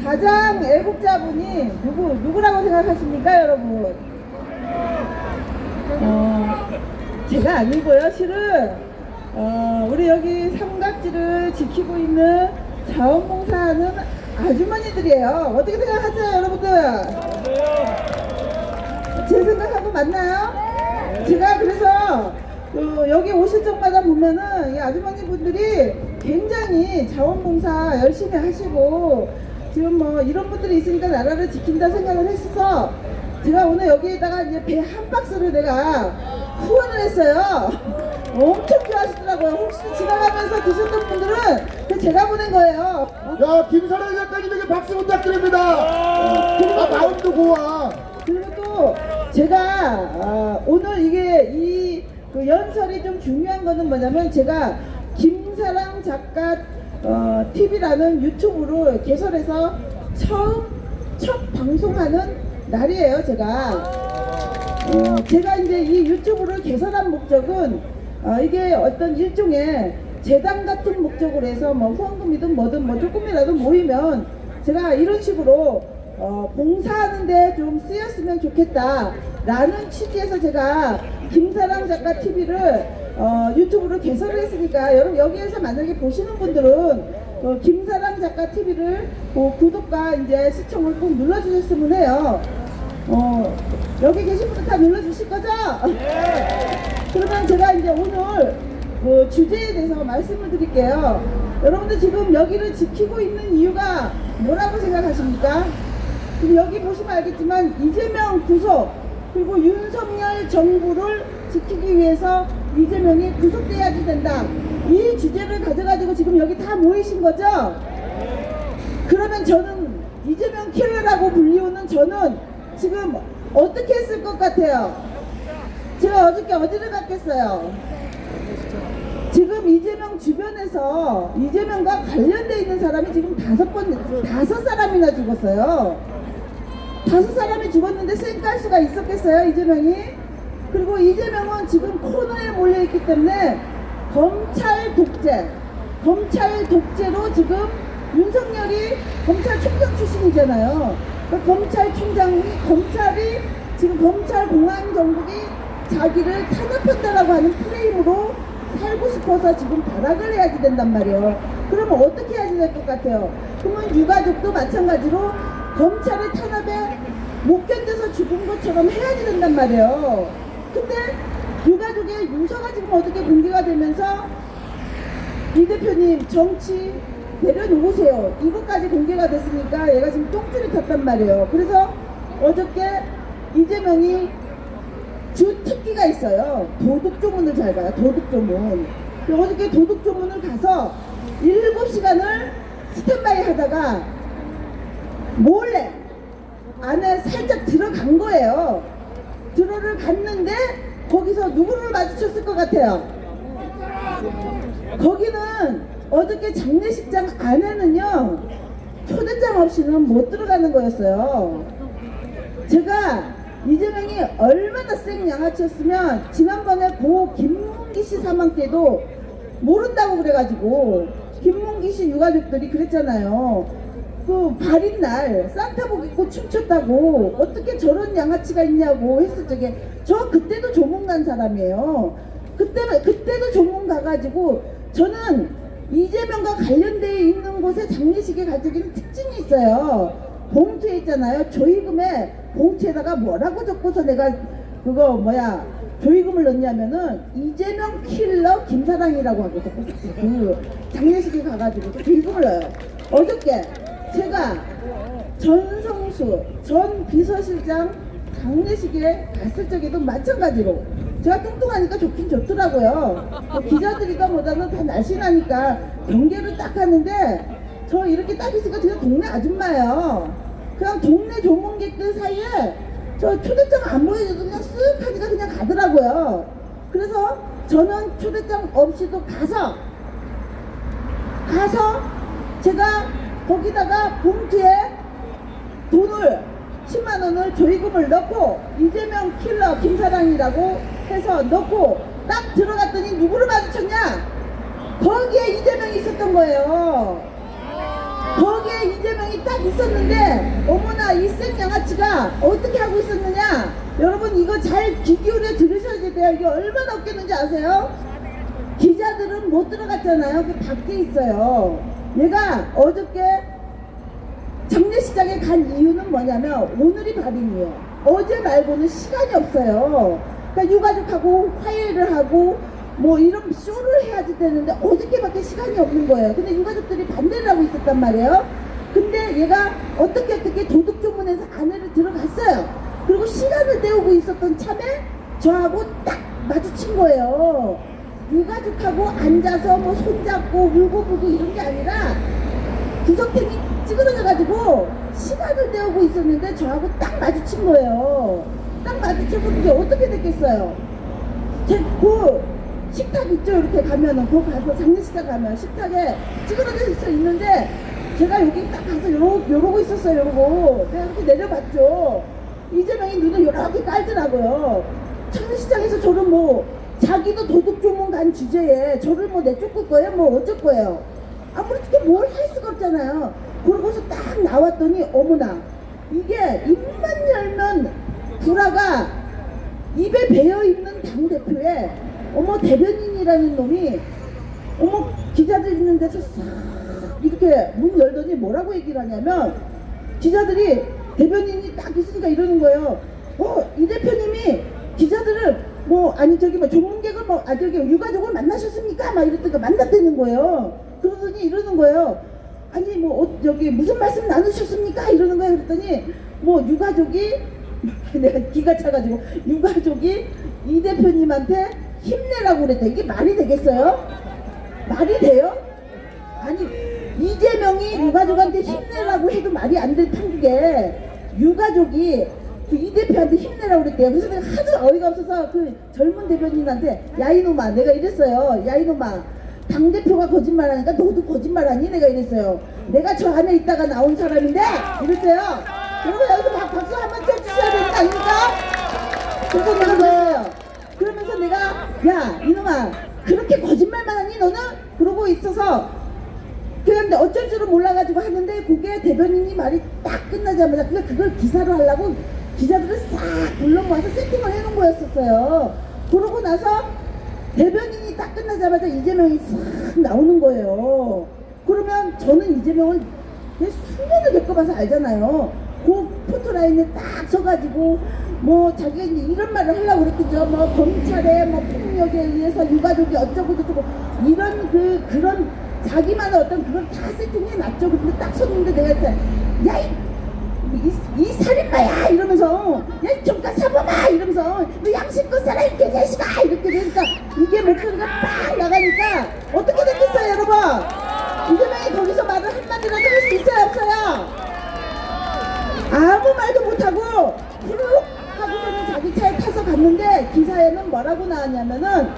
가장 애국자분이 누구라고 생각하십니까, 여러분? 제가 아니고요. 실은 우리 여기 삼각지를 지키고 있는 자원봉사하는 아주머니들이에요. 어떻게 생각하세요, 여러분들? 제 생각하고 맞나요? 제가 그래서 여기 오실 적마다 보면은 이 아주머니 분들이 굉장히 자원봉사 열심히 하시고 지금 뭐 이런 분들이 있으니까 나라를 지킨다 생각을 했어서 제가 오늘 여기에다가 이제 배 한 박스를 내가 후원을 했어요. 엄청 좋아하시더라고요. 혹시 지나가면서 드셨던 분들은 그 제가 보낸 거예요. 야, 김사랑 작가님에게 박수 부탁드립니다. 마음도 고와. 그리고 또 제가 오늘 이게 그 연설이 좀 중요한 거는 뭐냐면 제가 김사랑 작가 TV라는 유튜브를 개설해서 첫 방송하는 날이에요. 제가 이제 이 유튜브를 개설한 목적은 이게 어떤 일종의 재단 같은 목적으로 해서 뭐 후원금이든 뭐든 뭐 조금이라도 모이면 제가 이런 식으로 봉사하는데 좀 쓰였으면 좋겠다 라는 취지에서 제가 김사랑 작가 TV를 유튜브를 개설을 했으니까 여러분 여기에서 만약에 보시는 분들은 김사랑 작가 TV를 구독과 이제 시청을 꼭 눌러주셨으면 해요. 여기 계신 분들 다 눌러주실 거죠? 그러면 제가 이제 오늘 그 주제에 대해서 말씀을 드릴게요. 여러분들 지금 여기를 지키고 있는 이유가 뭐라고 생각하십니까? 지금 여기 보시면 알겠지만 이재명 구속 그리고 윤석열 정부를 지키기 위해서 이재명이 구속돼야지 된다. 이 주제를 가져가지고 지금 여기 다 모이신 거죠? 그러면 저는 이재명 킬러라고 불리우는 저는 지금 어떻게 했을 것 같아요? 제가 어저께 어디를 갔겠어요? 지금 이재명 주변에서 이재명과 관련돼 있는 사람이 지금 5사람이나 죽었어요. 5사람이 죽었는데 쌩깔 수가 있었겠어요, 이재명이? 그리고 이재명은 지금 코너에 몰려있기 때문에 검찰 독재로 지금 윤석열이 검찰총장 출신이잖아요. 검찰이 지금 검찰 공안 정국이 자기를 탄압한다라고 하는 프레임으로 살고 싶어서 지금 발악을 해야지 된단 말이에요. 그러면 어떻게 해야지 될 것 같아요? 그러면 유가족도 마찬가지로 검찰의 탄압에 못 견뎌서 죽은 것처럼 해야지 된단 말이에요. 근데 유가족의 유서가 지금 어떻게 공개가 되면서 이 대표님 정치 내려놓으세요. 이것까지 공개가 됐으니까 얘가 지금 똥줄이 탔단 말이에요. 그래서 어저께 이재명이 주 특기가 있어요. 도둑조문을 잘 가요. 도둑조문. 어저께 도둑조문을 가서 7시간을 스탠바이 하다가 몰래 안에 살짝 들어간 거예요. 들어갔는데 거기서 누구를 마주쳤을 것 같아요? 거기는 어저께 장례식장 안에는요 초대장 없이는 못 들어가는 거였어요. 제가 이재명이 얼마나 생양아치였으면 지난번에 고 김문기 씨 사망 때도 모른다고 그래가지고 김문기 씨 유가족들이 그랬잖아요. 그 발인 날 산타복 입고 춤췄다고 어떻게 저런 양아치가 있냐고 했을 적에 저 그때도 조문 간 사람이에요. 그때도 조문 가가지고 저는 이재명과 관련되어 있는 곳에 장례식에 갈 적에는 특징이 있어요. 봉투에 있잖아요. 조의금에 봉투에다가 뭐라고 적고서 내가 조의금을 넣냐면은 이재명 킬러 김사랑이라고 하고 적었어요. 그 장례식에 가가지고 조의금을 넣어요. 어저께 제가 전성수 전 비서실장 장례식에 갔을 적에도 마찬가지로 제가 뚱뚱하니까 좋긴 좋더라고요. 기자들이다 보다는 다 날씬하니까 경계를 딱 하는데 저 이렇게 딱 있으니까 그냥 동네 아줌마예요. 그냥 동네 조문객들 사이에 저 초대장 안 보여줘도 그냥 쓱 하니까 그냥 가더라고요. 그래서 저는 초대장 없이도 가서 제가 거기다가 봉투에 돈을 10만 원을 조의금을 넣고 이재명 킬러 김사랑이라고 해서 넣고 딱 들어갔더니 누구를 마주쳤냐? 거기에 이재명이 있었던 거예요. 거기에 이재명이 딱 있었는데 어머나 이 쌩양아치가 어떻게 하고 있었느냐? 여러분 이거 잘 귀 기울여 들으셔야 돼요. 이게 얼마나 웃겼는지 아세요? 기자들은 못 들어갔잖아요. 그 밖에 있어요. 얘가 어저께 장례식장에 간 이유는 뭐냐면 오늘이 발인이에요. 어제 말고는 시간이 없어요. 그러니까 유가족하고 화해를 하고 뭐 이런 쇼를 해야지 되는데 어저께밖에 시간이 없는 거예요. 근데 유가족들이 반대를 하고 있었단 말이에요. 근데 얘가 어떻게 도둑조문해서 안에를 들어갔어요. 그리고 시간을 때우고 있었던 참에 저하고 딱 마주친 거예요. 유가족하고 앉아서 뭐 손잡고 울고 불고 이런 게 아니라 구석탱이 찌그러져가지고 시간을 때우고 있었는데 저하고 딱 마주친 거예요. 딱 마주쳐서 그게 어떻게 됐겠어요? 그 식탁 있죠? 이렇게 가면은 거기 가서 장례식장 가면 식탁에 찌그러져 있는데 제가 여기 딱 가서 요러고 있었어요. 요러고 내가 이렇게 내려봤죠. 이재명이 눈을 이렇게 깔더라고요. 장례식장에서 저를 뭐 자기도 도둑조문 간 주제에 저를 뭐 내쫓을 거예요? 뭐 어쩔 거예요? 아무렇게 뭘 할 수가 없잖아요. 그러고서 딱 나왔더니 어머나 이게 입만 열면 구라가 입에 배어있는 당대표에 어머 대변인이라는 놈이 어머 기자들 있는 데서 싹 이렇게 문 열더니 뭐라고 얘기를 하냐면 기자들이 대변인이 딱 있으니까 이러는 거예요. 이 대표님이 기자들을 뭐 아니 저기 뭐 조문객을 뭐 저기 유가족을 만나셨습니까? 막 이랬더니 만났다는 거예요. 그러더니 이러는 거예요. 아니 뭐 저기 무슨 말씀 나누셨습니까? 이러는 거예요. 그랬더니 뭐 유가족이 내가 기가 차가지고 유가족이 이 대표님한테 힘내라고 그랬다. 이게 말이 되겠어요? 말이 돼요? 아니 이재명이 유가족한테 힘내라고 해도 말이 안 될 판국에 유가족이 그 이 대표한테 힘내라고 그랬대요. 그래서 내가 하도 어이가 없어서 그 젊은 대변인한테 야 이놈아 내가 이랬어요. 야 이놈아 당대표가 거짓말하니까 너도 거짓말하니? 내가 이랬어요. 내가 저 안에 있다가 나온 사람인데 이랬어요. 그리고 여기서 박수 한번 쳐주셔야 되는 거 아닙니까? 그래서 내가 그랬어요. 그러면서 내가 야 이놈아 그렇게 거짓말만 하니 너는? 그러고 있어서 그런데 어쩔 줄은 몰라가지고 하는데 그게 대변인이 말이 딱 끝나자마자 그걸 기사로 하려고 기자들을 싹 불러 모아서 세팅을 해놓은 거였었어요. 그러고 나서 대변인이 딱 끝나자마자 이재명이 싹 나오는 거예요. 그러면 저는 이재명을 수년을 겪어봐서 알잖아요. 그 포토라인에 딱 서가지고 뭐 자기가 이제 이런 말을 하려고 그랬겠죠. 뭐 검찰의 뭐 폭력에 의해서 유가족이 어쩌고 저쩌고 이런 그런 자기만의 어떤 그걸 다 세팅해 놨죠. 근데 딱 섰는데 내가 진짜 야 이 살인마야 이러면서 야 이 정가 사범아 이러면서 너 양심껏 살아 이 개자식아 이렇게 되니까 이게 목소리가 빡 나가니까 어떻게 됐겠어요 여러분? 이재명이 거기서 말을 한마디라도 할 수 있어요 없어요? 아무 말도 못하고 후룩 하고서는 자기 차에 타서 갔는데 기사에는 뭐라고 나왔냐면은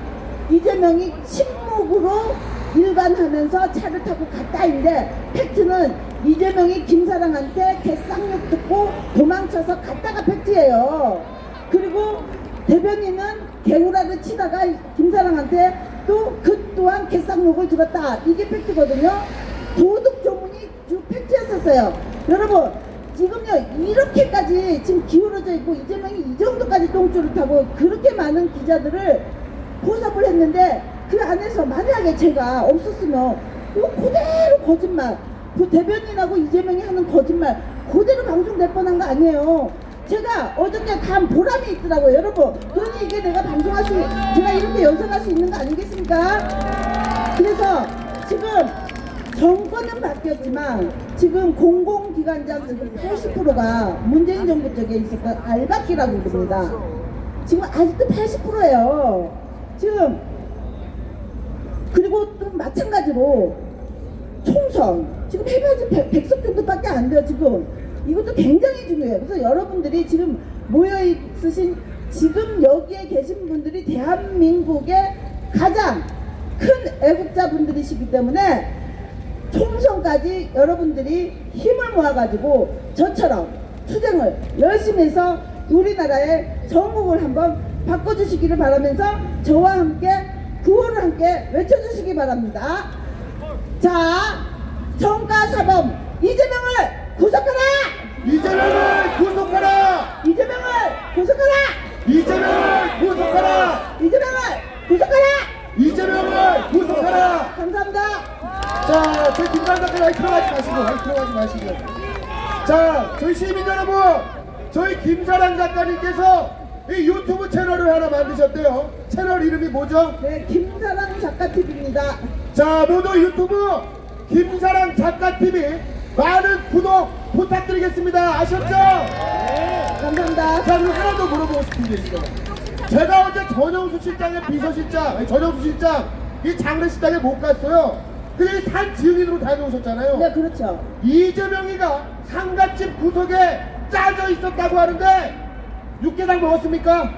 이재명이 침묵으로 일관하면서 차를 타고 갔다인데 팩트는 이재명이 김사랑한테 개쌍욕 듣고 도망쳐서 갔다가 팩트예요. 그리고 대변인은 개구라를 치다가 김사랑한테 또 그 또한 개쌍욕을 들었다. 이게 팩트거든요. 도둑 조문이 주 팩트였었어요. 여러분 지금요 이렇게까지 지금 기울어져 있고 이재명이 이 정도까지 똥줄을 타고 그렇게 많은 기자들을 포섭을 했는데 그 안에서 만약에 제가 없었으면 이거 그대로 거짓말 그 대변인하고 이재명이 하는 거짓말 그대로 방송될 뻔한 거 아니에요. 제가 어저께 간 보람이 있더라고요 여러분. 그러니 이게 내가 방송할 수 제가 이렇게 연설할 수 있는 거 아니겠습니까? 그래서 지금 정권은 바뀌었지만 지금 공공기관장 지금 80%가 문재인 정부 쪽에 있었던 알박기라고 그럽니다. 지금 아직도 80%예요 지금. 그리고 또 마찬가지로 총선 지금 해봐야지 100석 정도밖에 안 돼요 지금. 이것도 굉장히 중요해요. 그래서 여러분들이 지금 모여있으신 지금 여기에 계신 분들이 대한민국의 가장 큰 애국자분들이시기 때문에 총선까지 여러분들이 힘을 모아가지고 저처럼 투쟁을 열심히 해서 우리나라의 전국을 한번 바꿔주시기를 바라면서 저와 함께 구호를 함께 외쳐주시기 바랍니다. 자, 정가사범 이재명을 구속하라! 이재명을 구속하라! 이재명을 구속하라! 이재명을 구속하라! 이재명을 구속하라! 이재명을 구속하라! 감사합니다. 자, 저희 김관장님 아이 들어가지 마시고 자, 저희 시민 여러분 저희 김사랑 작가님께서 이 유튜브 채널을 하나 만드셨대요. 채널 이름이 뭐죠? 네, 김사랑 작가TV입니다. 자, 모두 유튜브 김사랑 작가TV 많은 구독 부탁드리겠습니다. 아셨죠? 감사합니다. 자, 그리고 하나 더 물어보고 싶은 게 있어요. 제가 어제 전영수 실장의 비서실장, 아니, 전영수 실장 이 장례식장에 못 갔어요. 근데 산 지흥인으로 다녀오셨잖아요. 네, 그렇죠. 이재명이가 상갓집 구석에 짜져 있었다고 하는데 육개장 먹었습니까?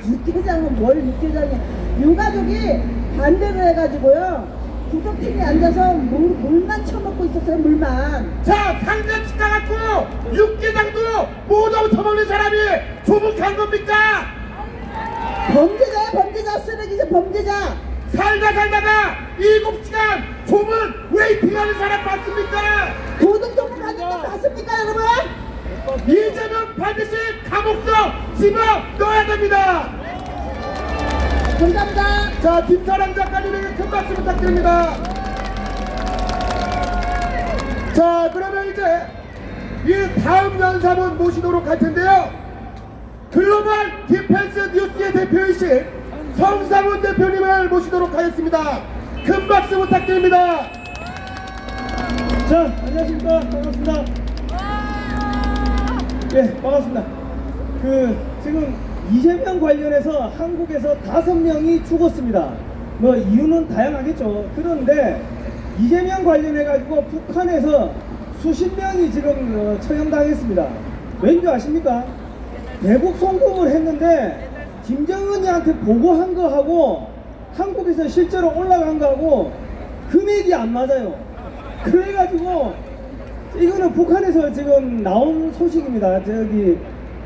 육개장은 뭘 육개장이야. 유가족이 반대를 해가지고요. 구석탱이 앉아서 물만 처먹고 있었어요, 물만. 자, 상갓집 가갖고 육개장도 못 처먹는 사람이 조국한 겁니까? 범죄자야, 범죄자. 쓰레기자, 범죄자. 살다가 7시간 좁은 웨이팅하는 사람 맞습니까? 도덕적으로 가는 거 맞습니까, 여러분? 이재명 반드시 감옥서 집어 넣어야 됩니다. 감사합니다. 자, 김사랑 작가님에게 큰 박수 부탁드립니다. 자, 그러면 이제 이 다음 연사분 모시도록 할 텐데요. 글로벌 디펜스 뉴스의 대표이신 성상훈 대표님을 모시도록 하겠습니다. 큰 박수 부탁드립니다. 자, 안녕하십니까. 반갑습니다. 예, 반갑습니다. 지금 이재명 관련해서 한국에서 5명이 죽었습니다. 뭐 이유는 다양하겠죠. 그런데 이재명 관련해가지고 북한에서 수십 명이 지금 처형당했습니다. 왠지 아십니까? 대북 송금을 했는데 김정은이한테 보고한 거하고 한국에서 실제로 올라간 거하고 금액이 안 맞아요. 그래가지고 이거는 북한에서 지금 나온 소식입니다.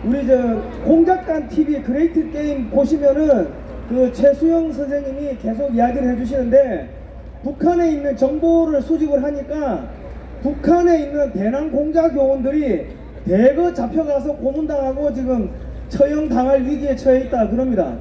우리 공작관 TV 그레이트 게임 보시면은 최수영 선생님이 계속 이야기를 해주시는데 북한에 있는 정보를 수집을 하니까 북한에 있는 대남 공작 요원들이 대거 잡혀가서 고문당하고 지금 처형당할 위기에 처해 있다 그럽니다.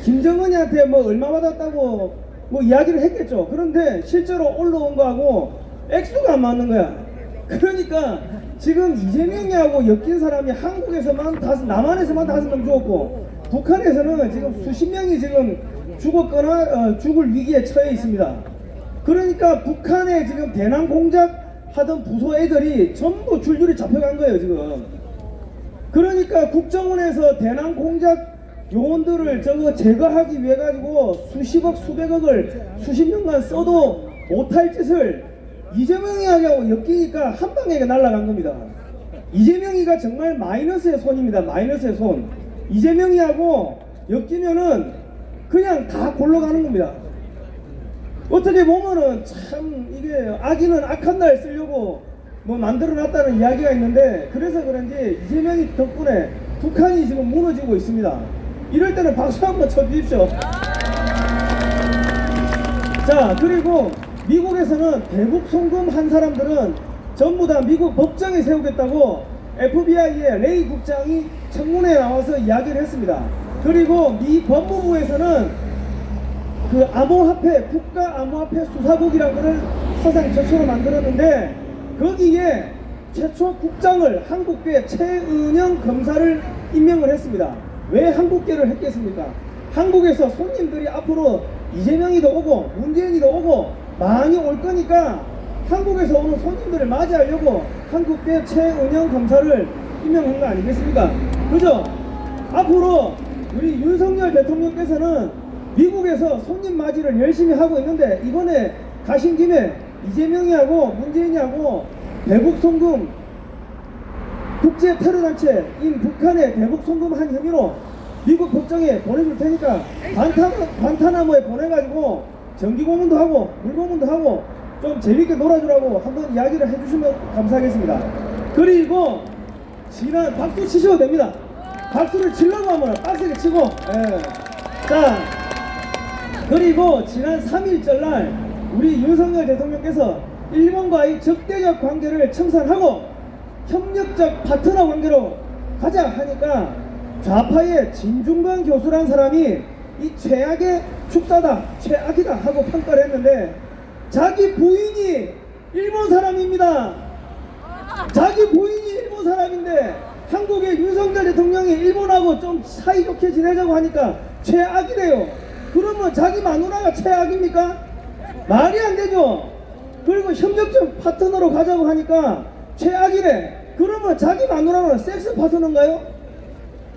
김정은이한테 뭐 얼마 받았다고 뭐 이야기를 했겠죠. 그런데 실제로 올라온 거하고 액수가 안 맞는 거야. 그러니까 지금 이재명이하고 엮인 사람이 한국에서만 남한에서만 5명 죽었고 북한에서는 지금 수십 명이 지금 죽었거나 죽을 위기에 처해 있습니다. 그러니까 북한에 지금 대남 공작 하던 부서 애들이 전부 줄줄이 잡혀간 거예요 지금. 그러니까 국정원에서 대남 공작 요원들을 제거하기 위해 가지고 수십억 수백억을 수십 년간 써도 못할 짓을 이재명이하고 엮이니까 한 방에 날아간 겁니다. 이재명이가 정말 마이너스의 손입니다. 마이너스의 손. 이재명이하고 엮이면은 그냥 다 골로 가는 겁니다. 어떻게 보면은 참 이게 악인은 악한 날 쓰려고 뭐 만들어 놨다는 이야기가 있는데 그래서 그런지 이재명이 덕분에 북한이 지금 무너지고 있습니다. 이럴 때는 박수 한번 쳐주십시오. 자, 그리고 미국에서는 대북 송금한 사람들은 전부 다 미국 법정에 세우겠다고 FBI의 레이 국장이 청문회에 나와서 이야기를 했습니다. 그리고 미 법무부에서는 암호화폐, 국가암호화폐 수사국이라는 것을 사상 최초로 만들었는데 거기에 최초 국장을 한국계 최은영 검사를 임명을 했습니다. 왜 한국계를 했겠습니까? 한국에서 손님들이 앞으로 이재명이도 오고 문재인이도 오고 많이 올 거니까 한국에서 오는 손님들을 맞이하려고 한국계 최은영 검사를 임명한 거 아니겠습니까? 그죠? 앞으로 우리 윤석열 대통령께서는 미국에서 손님 맞이를 열심히 하고 있는데 이번에 가신 김에 이재명이하고 문재인이하고 대북 송금 국제 테러 단체인 북한에 대북 송금한 혐의로 미국 법정에 보내줄 테니까 관타나모에 보내가지고 정기 고문도 하고 물고문도 하고 좀 재밌게 놀아주라고 한번 이야기를 해주시면 감사하겠습니다. 그리고 지난 박수 치셔도 됩니다. 박수를 치려고 하면 빡세게 치고. 예. 자, 그리고 지난 3일절 날 우리 윤석열 대통령께서 일본과의 적대적 관계를 청산하고 협력적 파트너 관계로 가자 하니까 좌파의 진중권 교수란 사람이 이 최악의 축사다, 최악이다 하고 평가를 했는데 자기 부인이 일본 사람입니다. 자기 부인이 일본 사람인데 한국의 윤석열 대통령이 일본하고 좀 사이좋게 지내자고 하니까 최악이래요. 그러면 자기 마누라가 최악입니까? 말이 안 되죠. 그리고 협력적 파트너로 가자고 하니까 최악이래. 그러면 자기 마누라는 섹스 파트너인가요?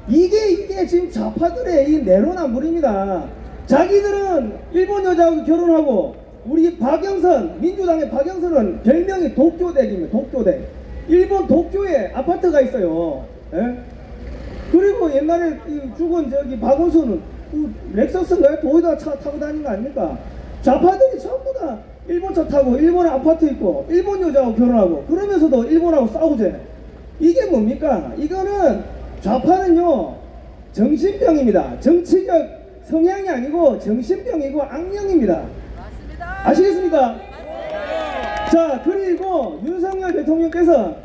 이게 지금 좌파들의 이 내로남불입니다. 자기들은 일본 여자하고 결혼하고, 우리 박영선, 민주당의 박영선은 별명이 도쿄댁입니다. 도쿄댁. 일본 도쿄에 아파트가 있어요. 예? 그리고 옛날에 죽은 저기 박원순은 렉서스인가요? 도요타 차 타고 다니는 거 아닙니까? 좌파들이 전부 다 일본 차 타고 일본에 아파트 있고 일본 여자하고 결혼하고 그러면서도 일본하고 싸우재. 이게 뭡니까? 이거는 좌파는요 정신병입니다. 정치적 성향이 아니고 정신병이고 악령입니다. 아시겠습니까? 자, 그리고 윤석열 대통령께서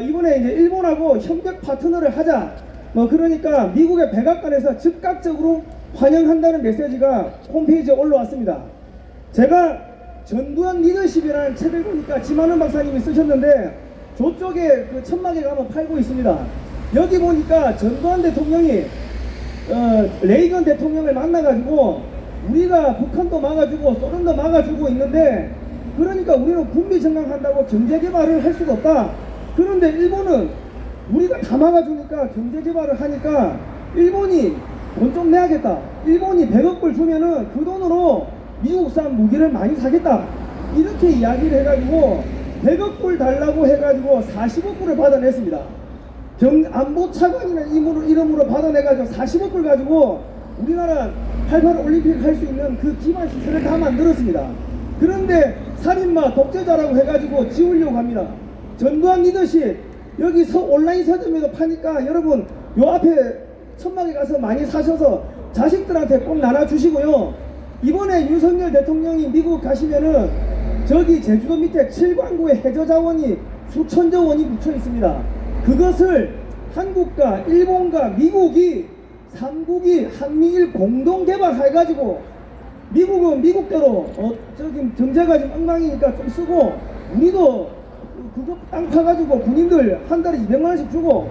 이번에 이제 일본하고 협력 파트너를 하자, 뭐 그러니까 미국의 백악관에서 즉각적으로 환영한다는 메시지가 홈페이지에 올라왔습니다. 제가 전두환 리더십이라는 책을 보니까 지만원 박사님이 쓰셨는데 저쪽에 그 천막에 가면 팔고 있습니다. 여기 보니까 전두환 대통령이 레이건 대통령을 만나가지고 우리가 북한도 막아주고 소련도 막아주고 있는데, 그러니까 우리는 군비 정강한다고 경제 개발을 할 수가 없다. 그런데 일본은 우리가 다 막아주니까 경제 개발을 하니까 일본이 돈 좀 내야겠다. 일본이 100억 불 주면은 그 돈으로 미국산 무기를 많이 사겠다. 이렇게 이야기를 해가지고 100억 불 달라고 해가지고 40억 불을 받아냈습니다. 안보 차관이라는 이름으로 받아내가지고 40억 불 가지고 우리나라 88 올림픽 할 수 있는 그 기반 시설을 다 만들었습니다. 그런데 살인마 독재자라고 해가지고 지우려고 합니다. 전두환 리더십 여기 온라인 서점에도 파니까 여러분 요 앞에 천막에 가서 많이 사셔서 자식들한테 꼭 나눠주시고요. 이번에 윤석열 대통령이 미국 가시면은 저기 제주도 밑에 7광구에 해저자원이 수천조 원이 묻혀 있습니다. 그것을 한국과 일본과 미국이 3국이 한미일 공동 개발해가지고, 미국은 미국대로 저기 경제가 지금 엉망이니까 좀 쓰고, 우리도 그거 땅 파가지고 군인들 한 달에 200만 원씩 주고,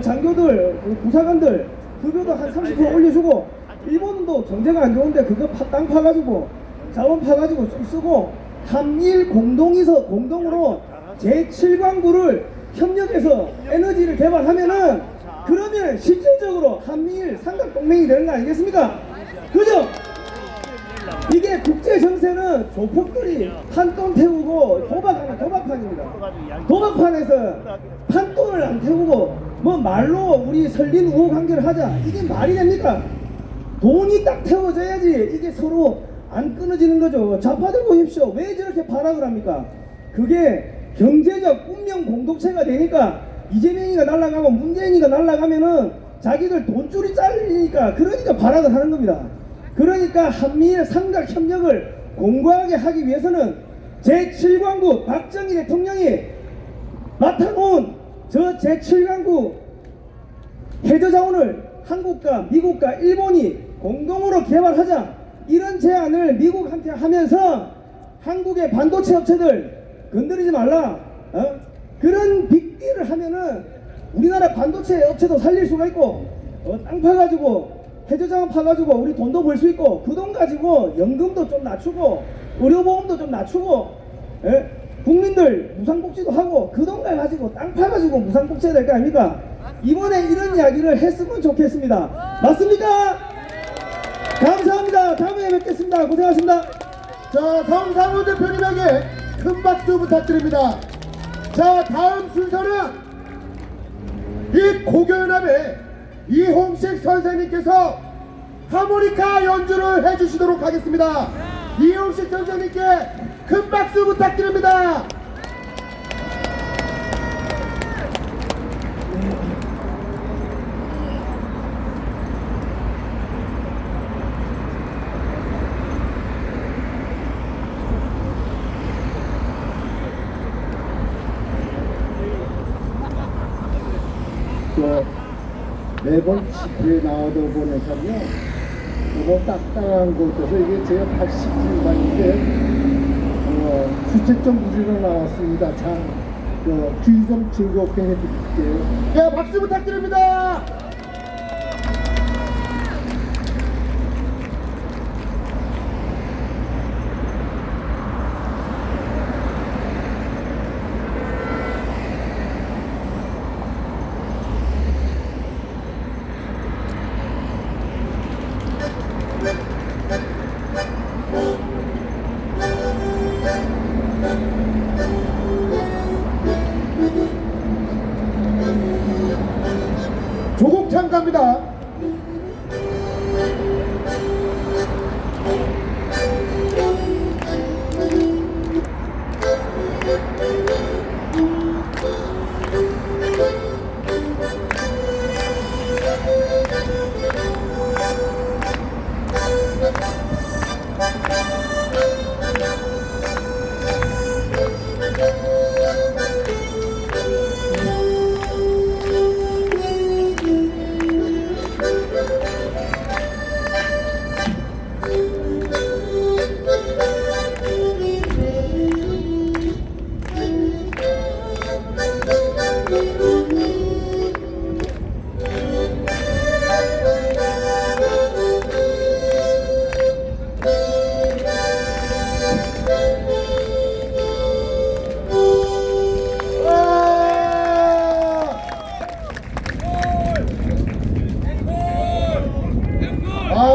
장교들 부사관들 급여도 한 30% 올려주고, 일본도 경제가 안 좋은데 그거 땅 파가지고 자원 파가지고 좀 쓰고, 한미일 공동으로 제7광구를 협력해서 에너지를 개발하면은, 그러면 실질적으로 한미일 삼각동맹이 되는 거 아니겠습니까? 그죠? 이게 국제 정세는 조폭들이 판돈 태우고 도박하는 도박판입니다. 도박판에서 판돈을 안 태우고 뭐 말로 우리 설린 우호 관계를 하자, 이게 말이 됩니까? 돈이 딱 태워져야지 이게 서로 안 끊어지는 거죠. 좌파들 보십시오. 왜 저렇게 발악을 합니까? 그게 경제적 운명 공동체가 되니까 이재명이가 날아가고 문재인이가 날아가면은 자기들 돈줄이 잘리니까, 그러니까 발악을 하는 겁니다. 그러니까 한미일 삼각 협력을 공고하게 하기 위해서는 제7광구 박정희 대통령이 맡아놓은 저 제7광구 해저자원을 한국과 미국과 일본이 공동으로 개발하자, 이런 제안을 미국한테 하면서 한국의 반도체 업체들 건드리지 말라, 그런 빅딜을 하면은 우리나라 반도체 업체도 살릴 수가 있고, 땅 파가지고 해저자원 파가지고 우리 돈도 벌 수 있고, 그 돈 가지고 연금도 좀 낮추고 의료보험도 좀 낮추고, 국민들 무상복지도 하고, 그 돈 가지고 땅 파가지고 무상복지가 될 거 아닙니까? 이번에 이런 이야기를 했으면 좋겠습니다. 맞습니까? 감사합니다. 다음에 뵙겠습니다. 고생하셨습니다. 자, 성상훈 대표님에게 큰 박수 부탁드립니다. 자, 다음 순서는 이 고교연합의 이홍식 선생님께서 하모니카 연주를 해주시도록 하겠습니다. 이홍식 선생님께 큰 박수 부탁드립니다. 매번 집회에 나와도 보내서요, 이거 딱딱한 곳에서 이게 제가 80중반인데 수책점 부리러 나왔습니다. 참 주의 좀 즐겁게 해드릴게요. 네, 박수 부탁드립니다. 조국 참가입니다.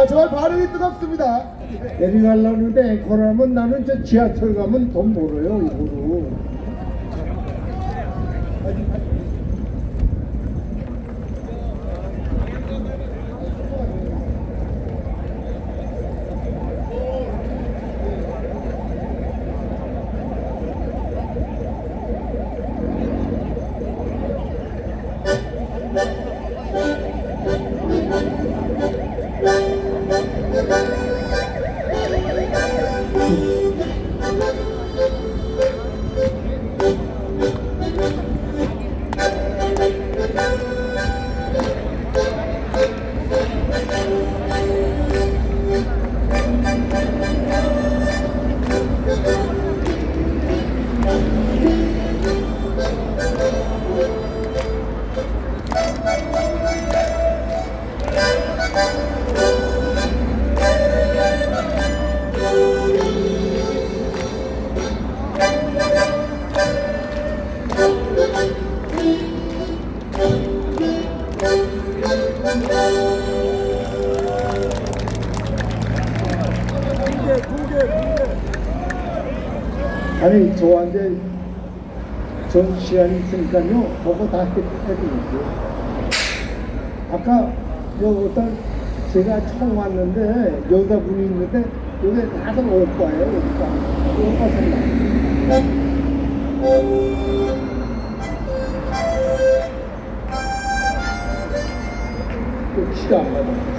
정말 발음이 뜨겁습니다. 내려가려는데 앵커라면 나는 저 지하철 가면 돈 벌어요 이거로. 아니 저한테 전 시간이 있으니까요 그거 다 해드릴게요. 아까 어떤 제가 처음 왔는데 여자분이 있는데 여기 다들 오빠예요. 오빠 생각. 또 기가 안 맞았어.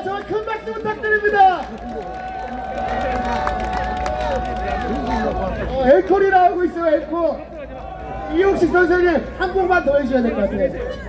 정말 큰 박수 부탁드립니다. 엘콜이라 하고 있어요. 엘콜. 이용식 선생님 한 곡만 더 해주셔야 될 것 같아요.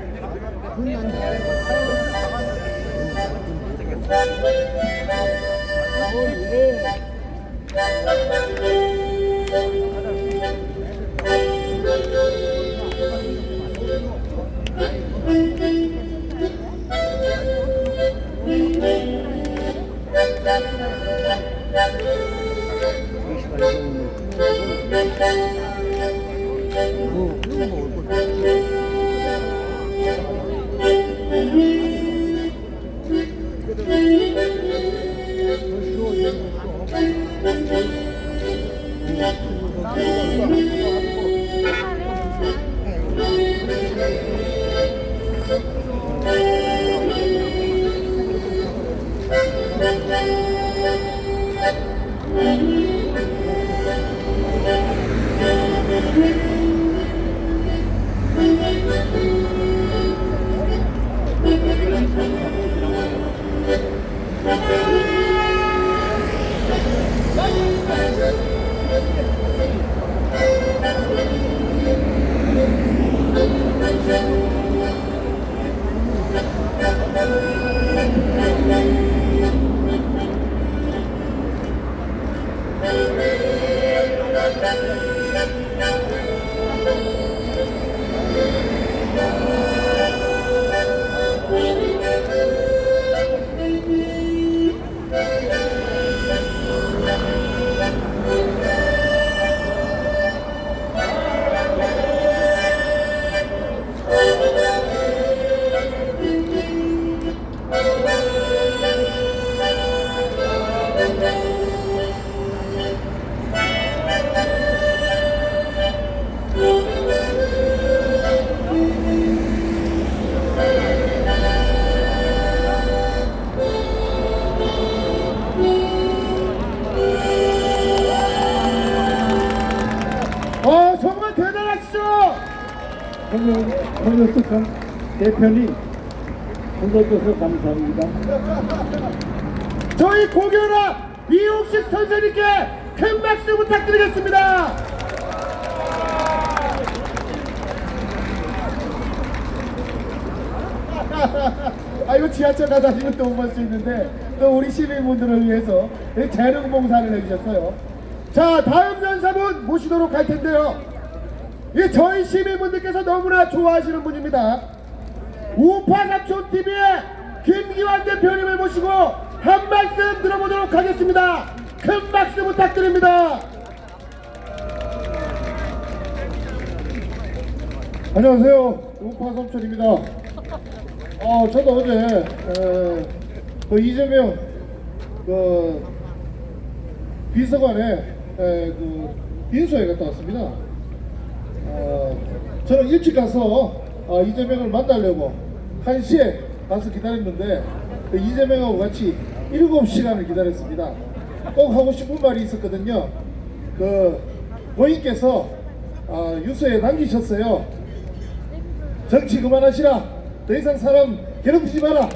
정말 대단하시죠? 홍영숙 대표님 불러줘서 감사합니다. 저희 고결아 이용식 선생님께 큰 박수 부탁드리겠습니다. 아 이거 지하철 가다니면 또 못 볼 수 있는데 또 우리 시민분들을 위해서 재능 봉사를 해주셨어요. 자 다음 연사분 모시도록 할 텐데요. 이 저희 시민분들께서 너무나 좋아하시는 분입니다. 우파삼촌TV의 김기환 대표님을 모시고 한 말씀 들어보도록 하겠습니다. 큰 박수 부탁드립니다. 안녕하세요. 우파삼촌입니다. 저도 어제 그 이재명 그 비서관의 그 인수에 갔다 왔습니다. 저는 일찍 가서 이재명을 만나려고 1시에 가서 기다렸는데 이재명하고 같이 7시간을 기다렸습니다. 꼭 하고 싶은 말이 있었거든요. 그 고인께서 유서에 남기셨어요. 정치 그만하시라. 더 이상 사람 괴롭히지 마라.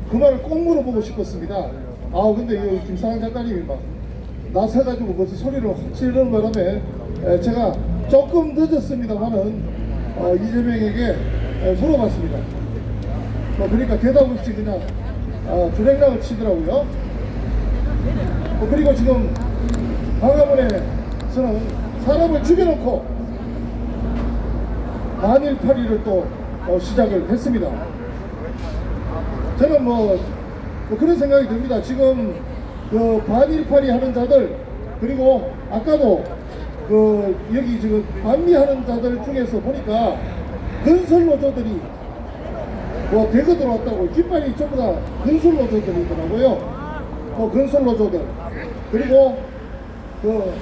그 말을 꼭 물어보고 싶었습니다. 근데 이 김상환 작가님이 막 나서가지고 벌써 소리를 확 지르는 바람에 제가 조금 늦었습니다만은 이재명에게 물어봤습니다. 그러니까 대답 없이 그냥 주랭랑을 치더라고요. 그리고 지금 광화문에서는 사람을 죽여놓고 만일파리를 또 시작을 했습니다. 저는 뭐 그런 생각이 듭니다. 지금 그 반일파리 하는 자들 그리고 아까도 그 여기 지금 반미하는 자들 중에서 보니까 건설노조들이 뭐 대거 들어왔다고 깃발이 전부 다 건설노조들이더라고요. 건설노조들 그리고 그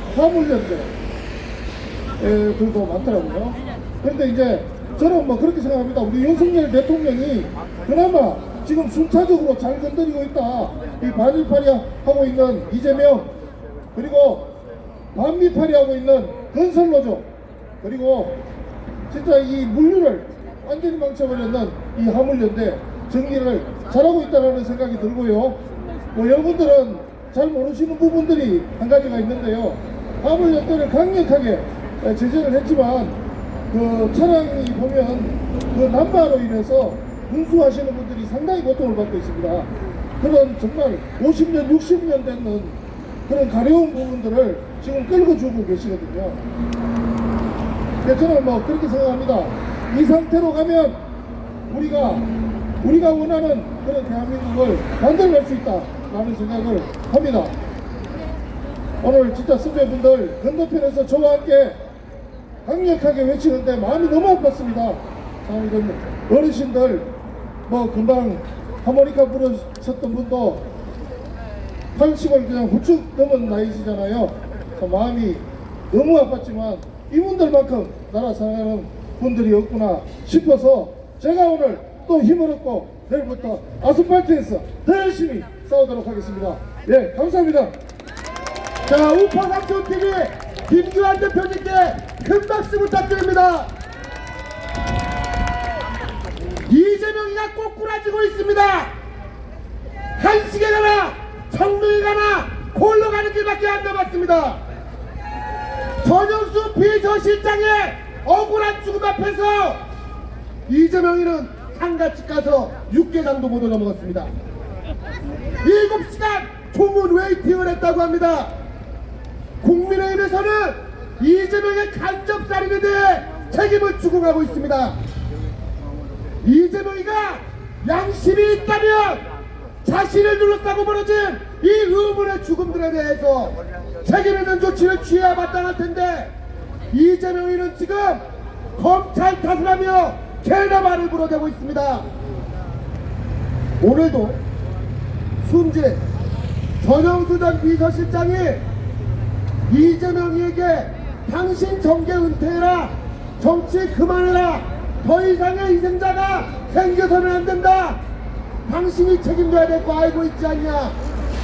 화물연대들도 많더라고요. 그런데 이제 저는 뭐 그렇게 생각합니다. 우리 윤석열 대통령이 그나마 지금 순차적으로 잘 건드리고 있다. 이 반일파리 하고 있는 이재명 그리고 반미파리 하고 있는 건설노조 그리고 진짜 이 물류를 완전히 망쳐버렸는 이 화물연대 정리를 잘하고 있다는 생각이 들고요. 뭐 여러분들은 잘 모르시는 부분들이 한 가지가 있는데요. 화물연대를 강력하게 제재를 했지만 그 차량이 보면 그 난방으로 인해서 운수하시는 분들이 상당히 고통을 받고 있습니다. 그런 정말 50년, 60년 되는 그런 가려운 부분들을 지금 끌고 주고 계시거든요. 저는 뭐 그렇게 생각합니다. 이 상태로 가면 우리가 원하는 그런 대한민국을 만들어낼 수 있다라는 생각을 합니다. 오늘 진짜 선배분들 건너편에서 저와 함께 강력하게 외치는데 마음이 너무 아팠습니다. 참 이런 어르신들 뭐 금방 하모니카 부르셨던 분도 80을 그냥 훌쩍 넘은 나이시잖아요. 참 마음이 너무 아팠지만 이분들만큼 나라 사랑하는 분들이 없구나 싶어서 제가 오늘 또 힘을 얻고 내일부터 아스팔트에서 더 열심히 싸우도록 하겠습니다. 예, 감사합니다. 자, 우파삼촌TV 김규환 대표님께 큰 박수 부탁드립니다. 이재명이가 꼬꾸라지고 있습니다. 한식에 가나 청릉에 가나 골로 가는 길밖에 안 남았습니다. 전영수 비서실장의 억울한 죽음 앞에서 이재명이는 상가집 가서 육개장도 못 얻어먹었습니다. 7시간 조문 웨이팅을 했다고 합니다. 국민의힘에서는 이재명의 간접살인에 대해 책임을 추궁하고 있습니다. 이재명이가 양심이 있다면 자신을 둘러싸고 벌어진 이 의문의 죽음들에 대해서 책임 있는 조치를 취해야 마땅할 텐데 이재명이는 지금 검찰 탓을 하며 개나 말을 불어대고 있습니다. 오늘도 숨진 전영수 전 비서실장이 이재명이에게 당신 정계 은퇴해라, 정치 그만해라, 더 이상의 희생자가 생겨서는 안 된다, 당신이 책임져야 될 거 알고 있지 않냐,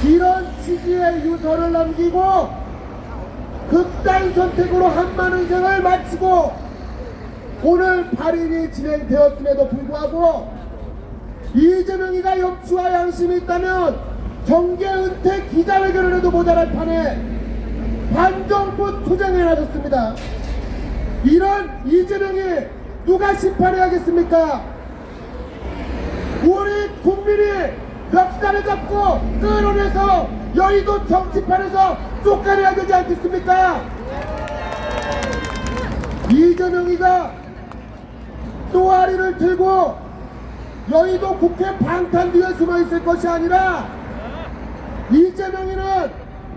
이런 취지의 유서를 남기고 극단 선택으로 한만은생을 마치고 오늘 발인이 진행되었음에도 불구하고 이재명이가 염치와 양심이 있다면 정계 은퇴 기자회견을 해도 모자랄 판에 반정부 투쟁에 나섰습니다. 이런 이재명이 누가 심판해야겠습니까? 우리 국민이 멱살을 잡고 끌어내서 여의도 정치판에서 쫓아내야 되지 않겠습니까? 이재명이가 또아리를 들고 여의도 국회 방탄 뒤에 숨어있을 것이 아니라 이재명이는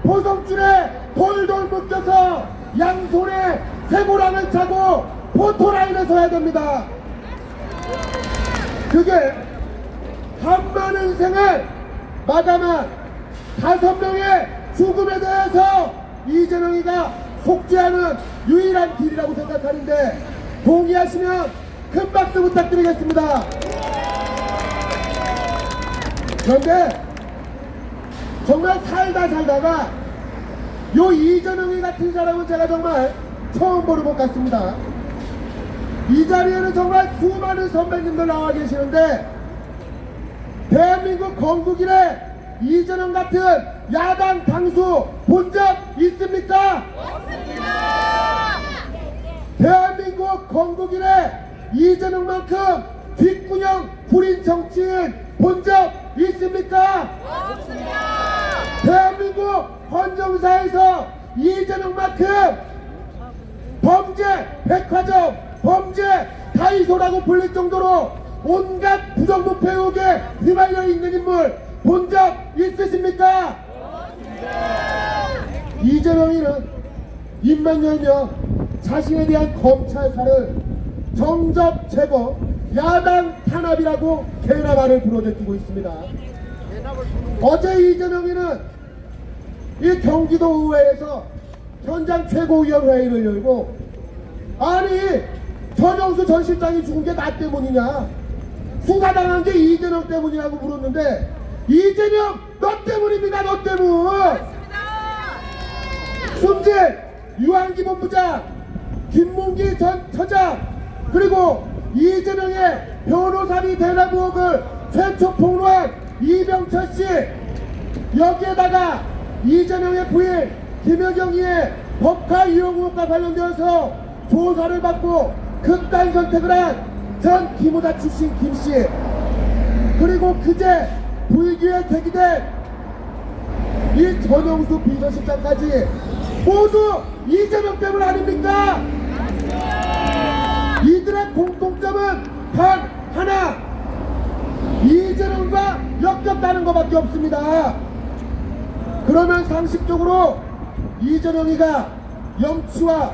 포성줄에 돌돌 묶여서 양손에 쇠고랑을 차고 포토라인에 서야 됩니다. 그게 한만은생을 마감한 5명의 죽음에 대해서 이재명이가 속죄하는 유일한 길이라고 생각하는데 동의하시면 큰 박수 부탁드리겠습니다. 그런데 정말 살다가 요 이재명이 같은 사람은 제가 정말 처음 보는 것 같습니다. 이 자리에는 정말 수많은 선배님들 나와 계시는데 대한민국 건국 이래 이재명 같은 야당 당수 본 적 있습니까? 없습니다. 대한민국 건국 이래 이재명만큼 뒷구녕 부린 정치인 본 적 있습니까? 없습니다. 대한민국 헌정사에서 이재명만큼 범죄 백화점, 범죄 다이소라고 불릴 정도로 온갖 부정부패 의혹에 휘말려 있는 인물 본 적 있으십니까? 이재명이는 입만 열면 자신에 대한 검찰사를 정적 제거, 야당 탄압이라고 개나 말을 불어제끼고 있습니다. 어제 이재명이는 이 경기도 의회에서 현장 최고위원회의를 열고 아니 전영수 전 실장이 죽은 게 나 때문이냐, 수사당한 게 이재명 때문이라고 물었는데 이재명 너 때문입니다. 너 때문. 숨진 유한기 본부장, 김문기 전 처장, 그리고 이재명의 변호사비 대납 의혹을 최초 폭로한 이병철씨, 여기에다가 이재명의 부인 김여경이의 법카 이용 의혹과 관련되어서 조사를 받고 극단 선택을 한 전 기무사 출신 김씨, 그리고 그제 불기에 제기된 이 전영수 비서실장까지 모두 이재명 때문 아닙니까? 이들의 공통점은 단 하나, 이재명과 엮였다는 것밖에 없습니다. 그러면 상식적으로 이재명이가 염치와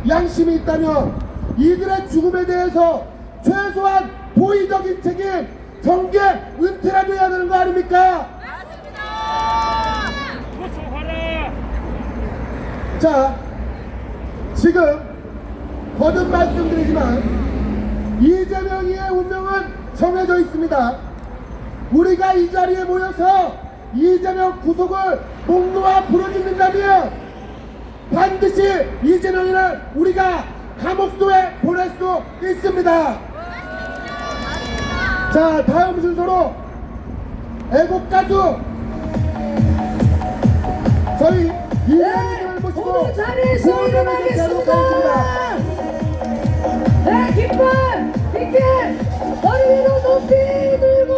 양심이 있다면 이들의 죽음에 대해서 최소한 보이적인 책임, 정계 은퇴라도 해야 되는 거 아닙니까? 자, 지금 거듭 말씀드리지만 이재명이의 운명은 정해져 있습니다. 우리가 이 자리에 모여서 이재명 구속을 목 놓아 부르짖는다면 반드시 이재명이를 우리가 감옥소에 보낼 수 있습니다. 자, 다음 순서로 애국 가수 저희 이재명님을 모시고 모두 자리에서 구호전을 개최하도록 하겠습니다. 네, 깃발 있게 머리 위로 높이 들고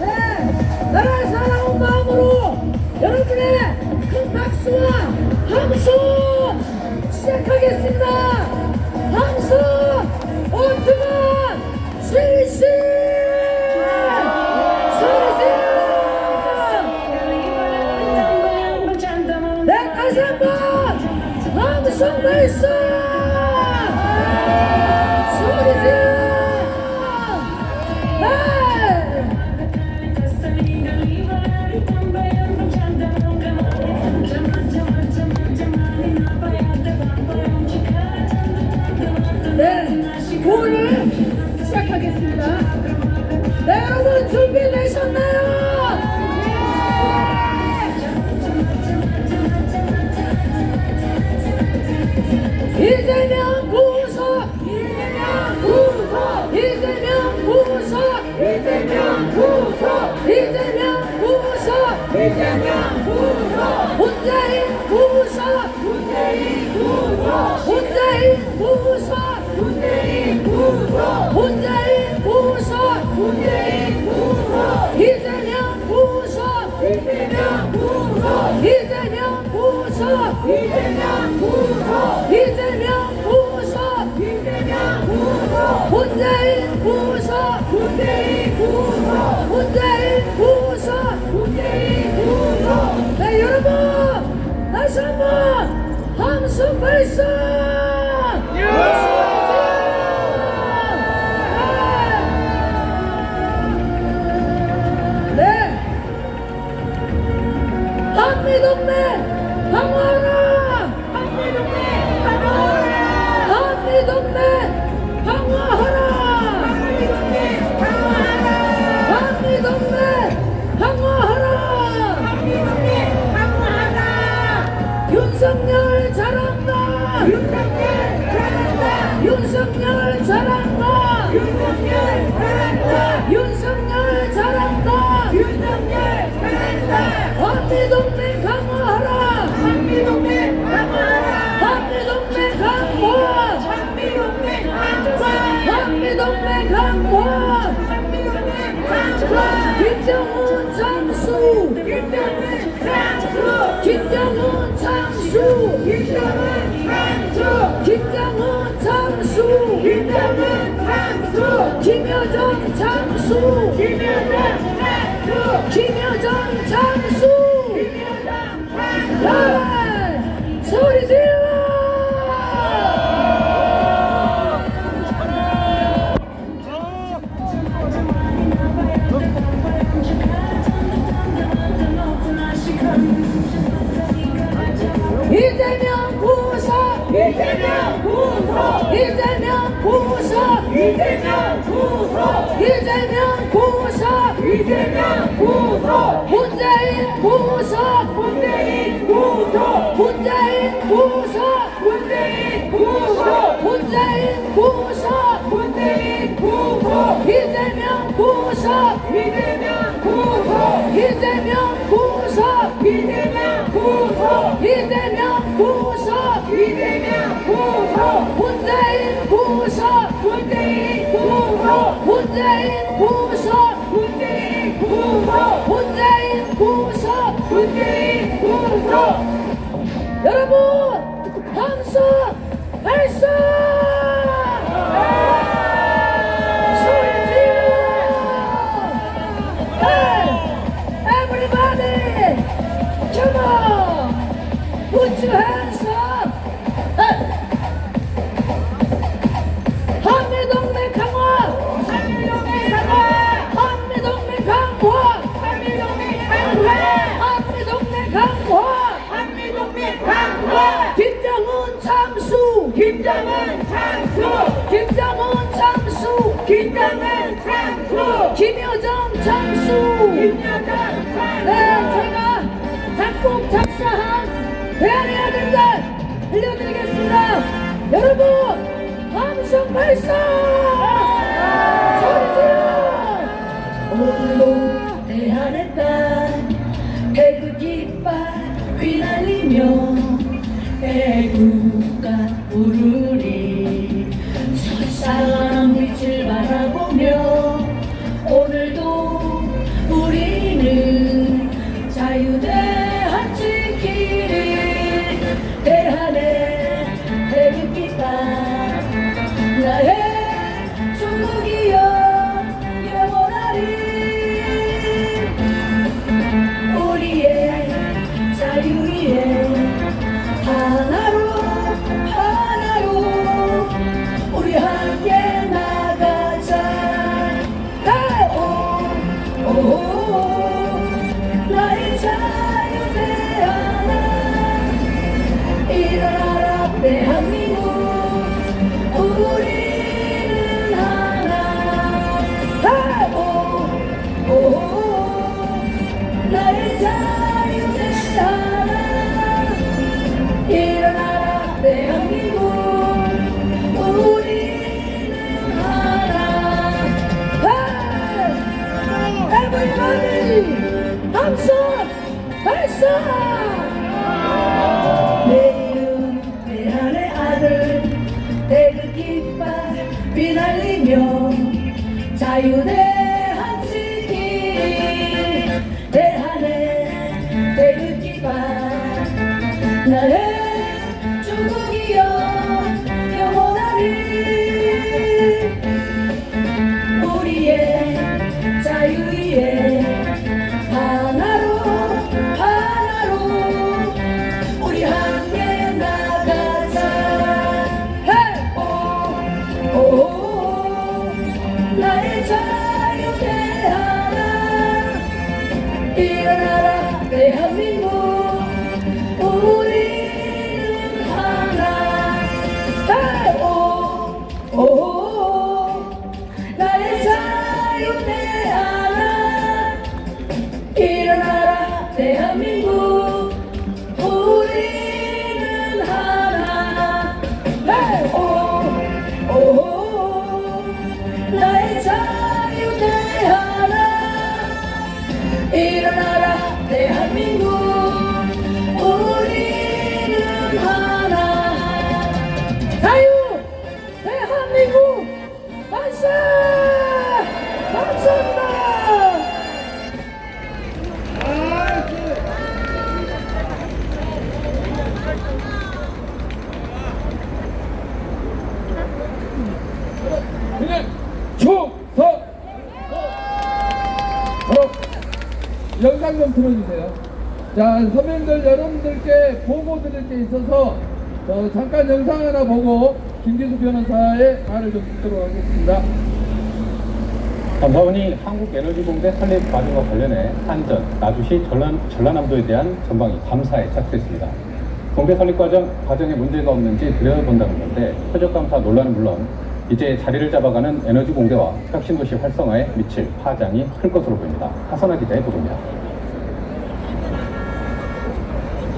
네, 나라를 사랑하는 마음으로 여러분의 큰 박수와 함성 시작하겠습니다. 함성 오트만 스위시 소리지 네, 다시 한번 함성 발사 소리지 네, 구호를 시작하겠습니다. 네, 여러분 준비되셨나요? 이재명 구속! 이재명 구속! 이재명 구속! 이재명 구속! 이재명 구속! 이재명 구속! 문재인 구속! 문재인 구속! 문재인 구속! 문재인 구속! 문재인 구속! 문재인 구속! 이재명 구속! 이재명 구속! 이재명 구속! 이재명 구속! 이재명 구속! 이재명 구속! 문재인 구속! 문재인 구속! 문재인 구속! 문재인 구속! 네, 여러분 다시 한번 함성 발사! 네, 한미동맹 강화하라! 한미동맹 강화하라! 한미동맹 강화하라! 한미동맹 강화하라! 한미동맹 강화하라! 한미동맹 강화하라! 윤석열 잘한다! 윤석열 잘한다! 윤석열 잘한다! 윤석열 잘한다! 윤석열 잘한다! 윤석열 잘한다! 한미동맹 강화하라! 한미동맹 강화하라! 한미동맹 강화! 한미동맹 강화! 한미동맹 강화! 한미동맹 강화! 김정은 장수! 김정은 장수! 김정은 장수! 김정은 장수! 김정은 장수! 김정은 장수! 김여정 장수! 김여정 장수! 김여정 장수! 김여정 장수! 소리 질러! 이재명 구속! 이재명 구속! 이재명 구속! 이재명 구속! 이재명 구속! 이재명 구속! 문재인 구속! 문재인 구속! 문재인 구속! 문재인 구속! 문재인 구속! 문재인 구속! 이재명 구속! 이재명 구속! 이재명 구속! 이재명 구속! 이재명 구속! 이재명 구속! 문재인 구속! 문재인 구속! 문재인 구속! 문재인 구속! 문재인 구속! 문재인 구속! 여러분 함성 발사! 소리 질러! Hey! Everybody! Come on! Put your hands up! Hey! 한미동맹 강화! 한미동맹 강화! 한미동맹 강화! 한미동맹 강화! 한미동맹 강화! 한미동맹 강화! 김정은 장수! 김정은 장수! 김정은 장수! 김정은 장수! 김여정 장수. 네, 제가 작곡 작사한 배안의 아들들 들려드리겠습니다. 여러분, 함성 발사! 소리 질러! 오늘도 대안의 땅 배구 깃발 휘날리며 애국가 부르리 설상한 빛을 바라보며 오늘도 우리는 자유대한 지키리 대한의 태극기가 나의 조국이여 영원하리 우리의 자유 위에 하나로 우리 함께 나가자. 나의 자유 대하나 일어나라 대한민국 우리는 하나. 나의 자유 대하나 일어나라 대한민국 우리는 하나. Everybody, 함성 발사! 내 이름 대한의 아들 태극깃발 휘날리며 자유대한 지키 대한의 태극깃발 나의 조국이여 영원하리 우리의 자유 위에 하나로 우리 함께 나가자. 나의 자유 대하나 일어나라 대한민국 우리는 하나. 나의 자유 대하나 일어나라 대한민국 우리는 하나. 나의 자유 대하나 일어나라 대한민국 우리는 하나. 자유 대한민국 만세! 감사합니다. 그냥 총선 영상 좀 틀어주세요. 자, 선배님들 여러분들께 보고 드릴 게 있어서 잠깐 영상 하나 보고 김기수 변호사의 말을 좀 듣도록 하겠습니다. 감사원이 한국에너지공대 설립 과정과 관련해 한전, 나주시, 전라남도에 대한 전방위 감사에 착수했습니다. 공대 설립 과정에 문제가 없는지 들여다본다는 건데 표적 감사 논란은 물론 이제 자리를 잡아가는 에너지공대와 혁신도시 활성화에 미칠 파장이 클 것으로 보입니다. 하선아 기자의 보도입니다.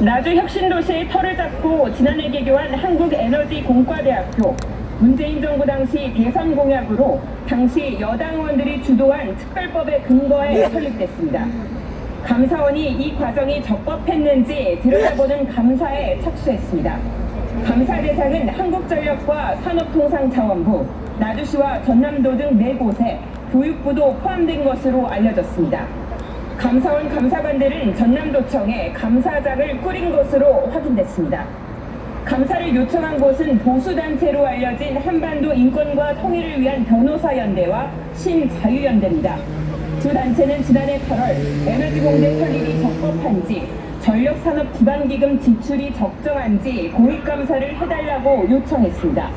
나주 혁신도시의 터를 잡고 지난해 개교한 한국에너지공과대학교. 문재인 정부 당시 대선 공약으로 당시 여당 의원들이 주도한 특별법에 근거해 설립됐습니다. 감사원이 이 과정이 적법했는지 들여다보는 감사에 착수했습니다. 감사 대상은 한국전력과 산업통상자원부, 나주시와 전남도 등 4곳에 교육부도 포함된 것으로 알려졌습니다. 감사원 감사관들은 전남도청에 감사장을 꾸린 것으로 확인됐습니다. 감사를 요청한 곳은 보수단체로 알려진 한반도 인권과 통일을 위한 변호사연대와 신자유연대입니다. 두 단체는 지난해 8월 에너지공대 설립이 적법한지, 전력산업기반기금 지출이 적정한지 고익감사를 해달라고 요청했습니다.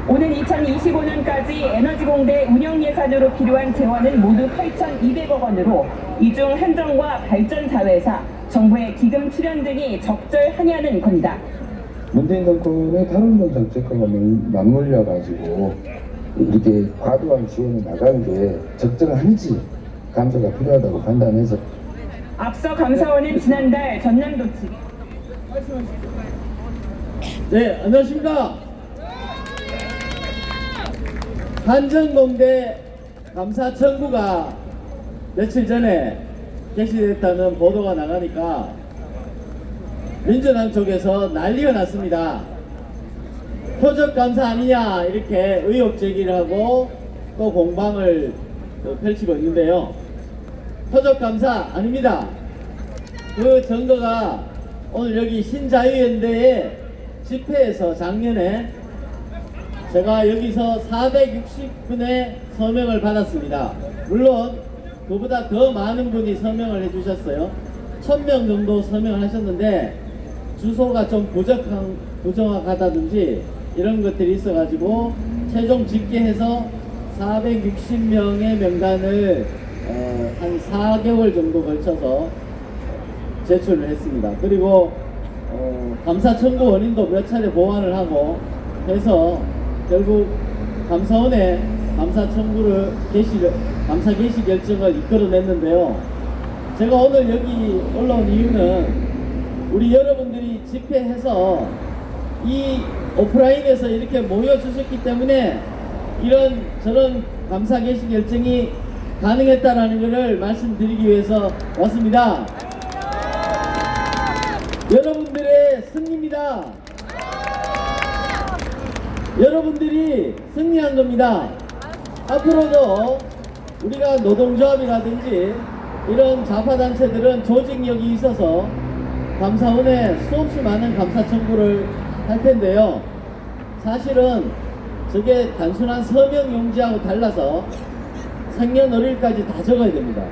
오는 2025년까지 에너지공대 운영예산으로 필요한 재원은 모두 8,200억 원으로 이 중 한전과 발전자회사, 정부의 기금 출연 등이 적절하냐는 겁니다. 문재인 정권의 탈원전 정책과 맞물려 가지고 이렇게 과도한 지원이 나간 게 적정한지 감사가 필요하다고 판단해서 앞서 감사원은 지난달 전남도청 네, 안녕하십니까. 한전공대 감사 청구가 며칠 전에 개시됐다는 보도가 나가니까 민주당 쪽에서 난리가 났습니다. 표적 감사 아니냐 이렇게 의혹 제기를 하고 또 공방을 펼치고 있는데요. 표적 감사 아닙니다. 그 증거가 오늘 여기 신자유연대의 집회에서 작년에 제가 여기서 460분의 서명을 받았습니다. 물론 그보다 더 많은 분이 서명을 해주셨어요. 1000명 정도 서명을 하셨는데 주소가 좀 부정확하다든지 이런 것들이 있어가지고 최종 집계해서 460명의 명단을 한 4개월 정도 걸쳐서 제출을 했습니다. 그리고 감사 청구 원인도 몇 차례 보완을 하고 해서 결국 감사원에 감사 청구를 감사 개시 결정을 이끌어냈는데요. 제가 오늘 여기 올라온 이유는 우리 여러분들이 집회해서 이 오프라인에서 이렇게 모여주셨기 때문에 이런 저런 감사 개시 결정이 가능했다라는 것을 말씀드리기 위해서 왔습니다. 여러분들의 승리입니다. 여러분들이 승리한 겁니다. 앞으로도 우리가 노동조합이라든지 이런 좌파단체들은 조직력이 있어서 감사원에 수없이 많은 감사 청구를 할 텐데요. 사실은 저게 단순한 서명 용지하고 달라서 생년월일까지 다 적어야 됩니다.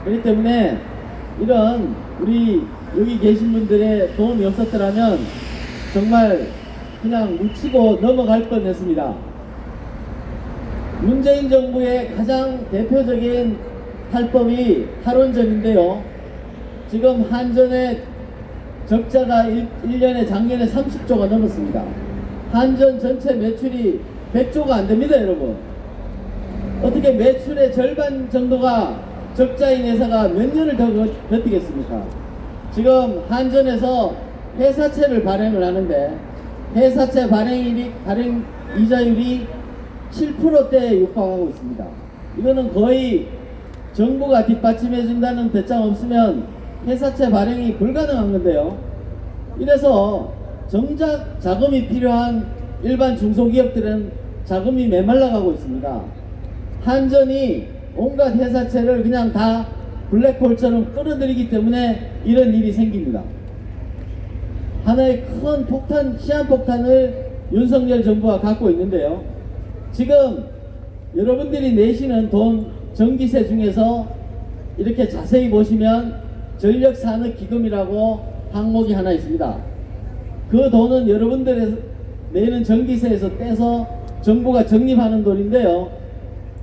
그렇기 때문에 이런 우리 여기 계신 분들의 도움이 없었더라면 정말 그냥 묻히고 넘어갈 뻔했습니다. 문재인 정부의 가장 대표적인 탈법이 탈원전인데요. 지금 한전의 적자가 1년에 작년에 30조가 넘었습니다. 한전 전체 매출이 100조가 안 됩니다, 여러분. 어떻게 매출의 절반 정도가 적자인 회사가 몇 년을 더 버티겠습니까? 지금 한전에서 회사채를 발행을 하는데 회사채 발행 이자율이 7%대에 육박하고 있습니다. 이거는 거의 정부가 뒷받침해 준다는 배짱 없으면 회사채 발행이 불가능한 건데요. 이래서 정작 자금이 필요한 일반 중소기업들은 자금이 메말라가고 있습니다. 한전이 온갖 회사채를 그냥 다 블랙홀처럼 끌어들이기 때문에 이런 일이 생깁니다. 하나의 큰 폭탄, 시한폭탄을 윤석열 정부가 갖고 있는데요. 지금 여러분들이 내시는 돈, 전기세 중에서 이렇게 자세히 보시면 전력산업기금이라고 항목이 하나 있습니다. 그 돈은 여러분들이 내는 전기세에서 떼서 정부가 적립하는 돈인데요.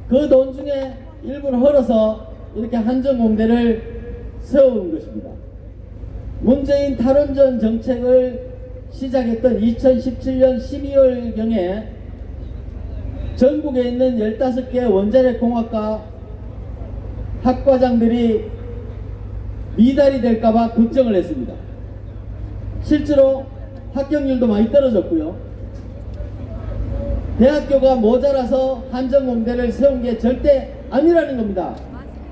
그 돈 중에 일부를 헐어서 이렇게 한전공대를 세운 것입니다. 문재인 탈원전 정책을 시작했던 2017년 12월경에 전국에 있는 15개 원자력 공학과 학과장들이 미달이 될까봐 걱정을 했습니다. 실제로 합격률도 많이 떨어졌고요. 대학교가 모자라서 한전공대를 세운 게 절대 아니라는 겁니다.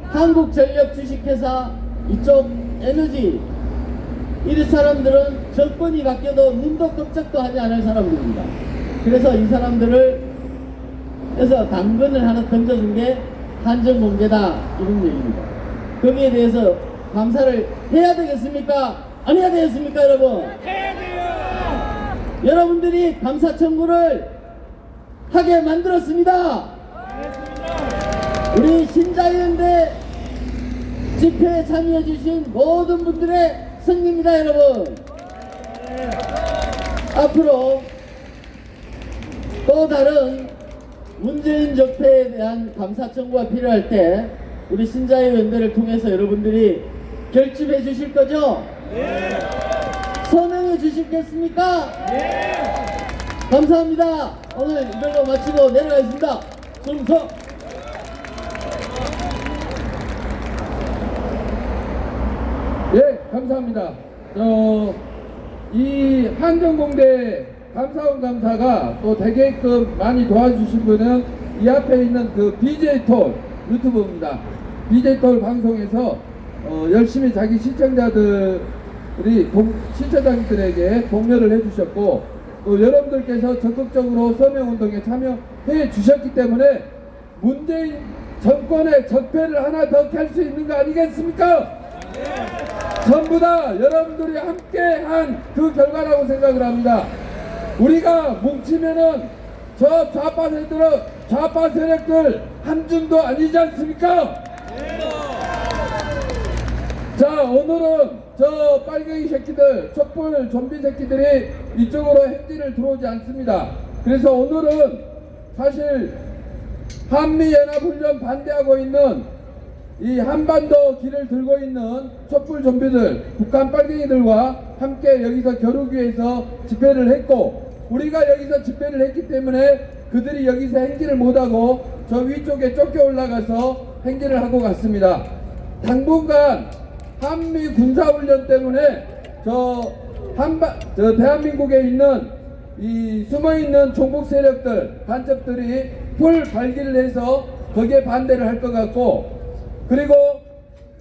한국전력 주식회사 이쪽 에너지 이 사람들은 정권이 바뀌어도 눈도 끔찍도 하지 않을 사람들입니다. 그래서 이 사람들을 해서 당근을 하나 던져준 게 한전공대다 이런 얘기입니다. 거기에 대해서 감사를 해야 되겠습니까? 안 해야 되겠습니까, 여러분? 해야 돼요! 여러분들이 감사 청구를 하게 만들었습니다. 우리 신자유연대 집회에 참여해 주신 모든 분들의 승리입니다, 여러분. 앞으로 또 다른 문재인 적폐에 대한 감사 청구가 필요할 때 우리 신자유연대를 통해서 여러분들이 결집해 주실 거죠? 네. 서명해 주시겠습니까? 네. 감사합니다. 오늘 이걸로 마치고 내려가겠습니다. 박범서. 예, 감사합니다. 이 한전공대 감사원 감사가 또 대개끔 많이 도와주신 분은 이 앞에 있는 그 BJ톨 유튜브입니다. BJ톨 방송에서 열심히 자기 시청자들이 시청자들에게 독려를 해주셨고, 또 여러분들께서 적극적으로 서명운동에 참여해 주셨기 때문에 문재인 정권의 적폐를 하나 더 켤 수 있는 거 아니겠습니까? 전부 다 여러분들이 함께한 그 결과라고 생각을 합니다. 우리가 뭉치면은 저 좌파 세력들 한줌도 아니지 않습니까? 자, 오늘은 저 빨갱이 새끼들, 촛불 좀비 새끼들이 이쪽으로 행진을 들어오지 않습니다. 그래서 오늘은 사실 한미연합훈련 반대하고 있는 이 한반도 길을 들고 있는 촛불 좀비들, 북한 빨갱이들과 함께 여기서 겨루기에서 집회를 했고, 우리가 여기서 집회를 했기 때문에 그들이 여기서 행진을 못하고 저 위쪽에 쫓겨 올라가서 행진을 하고 갔습니다. 당분간 한미 군사훈련 때문에 저 대한민국에 있는 이 숨어있는 종북 세력들, 간첩들이 풀 발기를 해서 거기에 반대를 할 것 같고, 그리고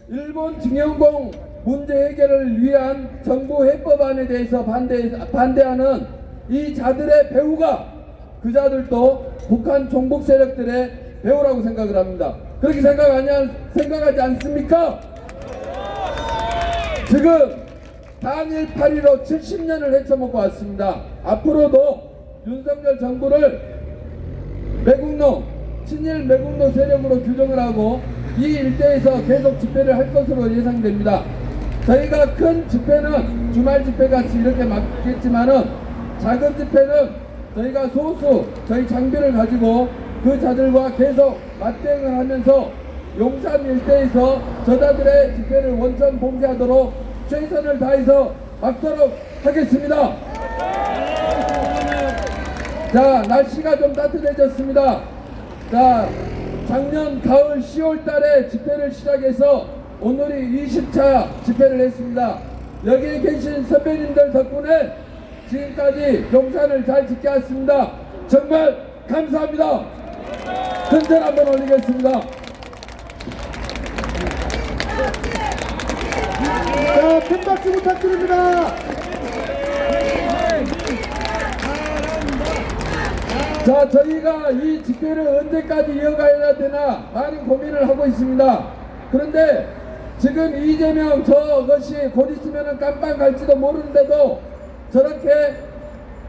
일본 징용공 문제 해결을 위한 정부 해법안에 대해서 반대하는 이 자들의 배후가, 그 자들도 북한 종북 세력들의 배후라고 생각을 합니다. 그렇게 생각하지 않습니까? 지금 단일 8.15 70년을 헤쳐먹고 왔습니다. 앞으로도 윤석열 정부를 매국노, 친일 매국노 세력으로 규정을 하고 이 일대에서 계속 집회를 할 것으로 예상됩니다. 저희가 큰 집회는 주말 집회같이 이렇게 막겠지만은 작은 집회는 저희가 소수 저희 장비를 가지고 그 자들과 계속 맞대응을 하면서 용산 일대에서 저자들의 집회를 원천 봉쇄하도록 최선을 다해서 막도록 하겠습니다. 자, 날씨가 좀 따뜻해졌습니다. 자, 작년 가을 10월 달에 집회를 시작해서 오늘이 20차 집회를 했습니다. 여기에 계신 선배님들 덕분에 지금까지 용산을 잘 지켜왔습니다. 정말 감사합니다. 큰절 한번 올리겠습니다. 자, 큰 박수 부탁드립니다. 자, 저희가 이 집회를 언제까지 이어가야 되나 많은 고민을 하고 있습니다. 그런데 지금 이재명 저것이 곧 있으면 깜빵 갈지도 모르는데도 저렇게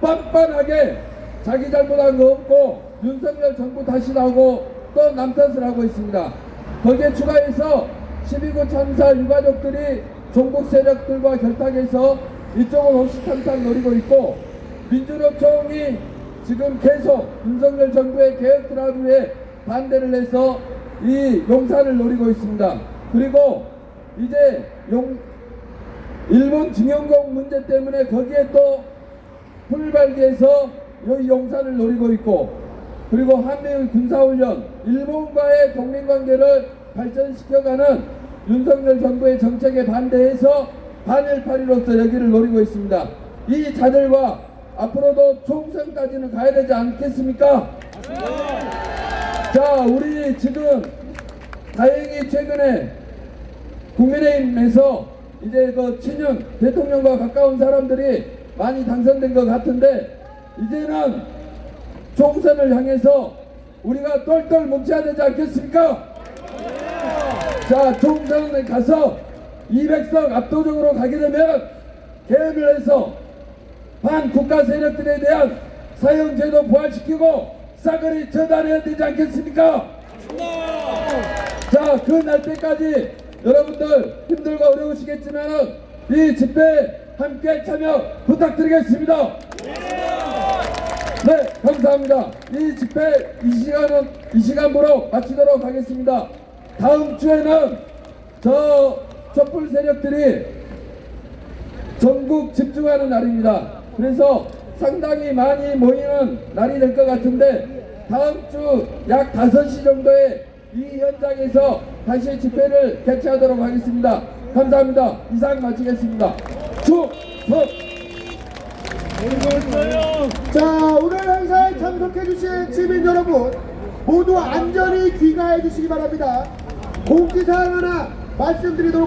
빤빤하게 자기 잘못한 거 없고 윤석열 정부 탓이라고 또 남탓을 하고 있습니다. 거기에 추가해서 12구 참사 유가족들이 종북 세력들과 결탁해서 이쪽을 호시탐탐 노리고 있고, 민주노총이 지금 계속 윤석열 정부의 개혁 드라이브에 반대를 해서 이 용산을 노리고 있습니다. 그리고 이제 일본 징용공 문제 때문에 거기에 또 풀발기해서 여기 용산을 노리고 있고, 그리고 한미의 군사훈련, 일본과의 동맹관계를 발전시켜가는 윤석열 정부의 정책에 반대해서 반일 8.15로서 여기를 노리고 있습니다. 이 자들과 앞으로도 총선까지는 가야 되지 않겠습니까? 자, 우리 지금 다행히 최근에 국민의힘에서 이제 그 친윤 대통령과 가까운 사람들이 많이 당선된 것 같은데, 이제는 총선을 향해서 우리가 똘똘 뭉쳐야 되지 않겠습니까? 자, 총선에 가서 200석 압도적으로 가게 되면 개헌을 해서 반국가 세력들에 대한 사형제도 부활시키고 싸그리 처단해야 되지 않겠습니까? 자, 그 날 때까지 여러분들 힘들고 어려우시겠지만 이 집회에 함께 참여 부탁드리겠습니다. 네, 감사합니다. 이 집회 이 시간으로 마치도록 하겠습니다. 다음 주에는 저 촛불 세력들이 전국 집중하는 날입니다. 그래서 상당히 많이 모이는 날이 될 것 같은데, 다음 주 약 5시 정도에 이 현장에서 다시 집회를 개최하도록 하겠습니다. 감사합니다. 이상 마치겠습니다. 충성! 자, 오늘 행사에 참석해주신 시민 여러분 모두 안전히 귀가해 주시기 바랍니다. 공지사항 하나 말씀드리도록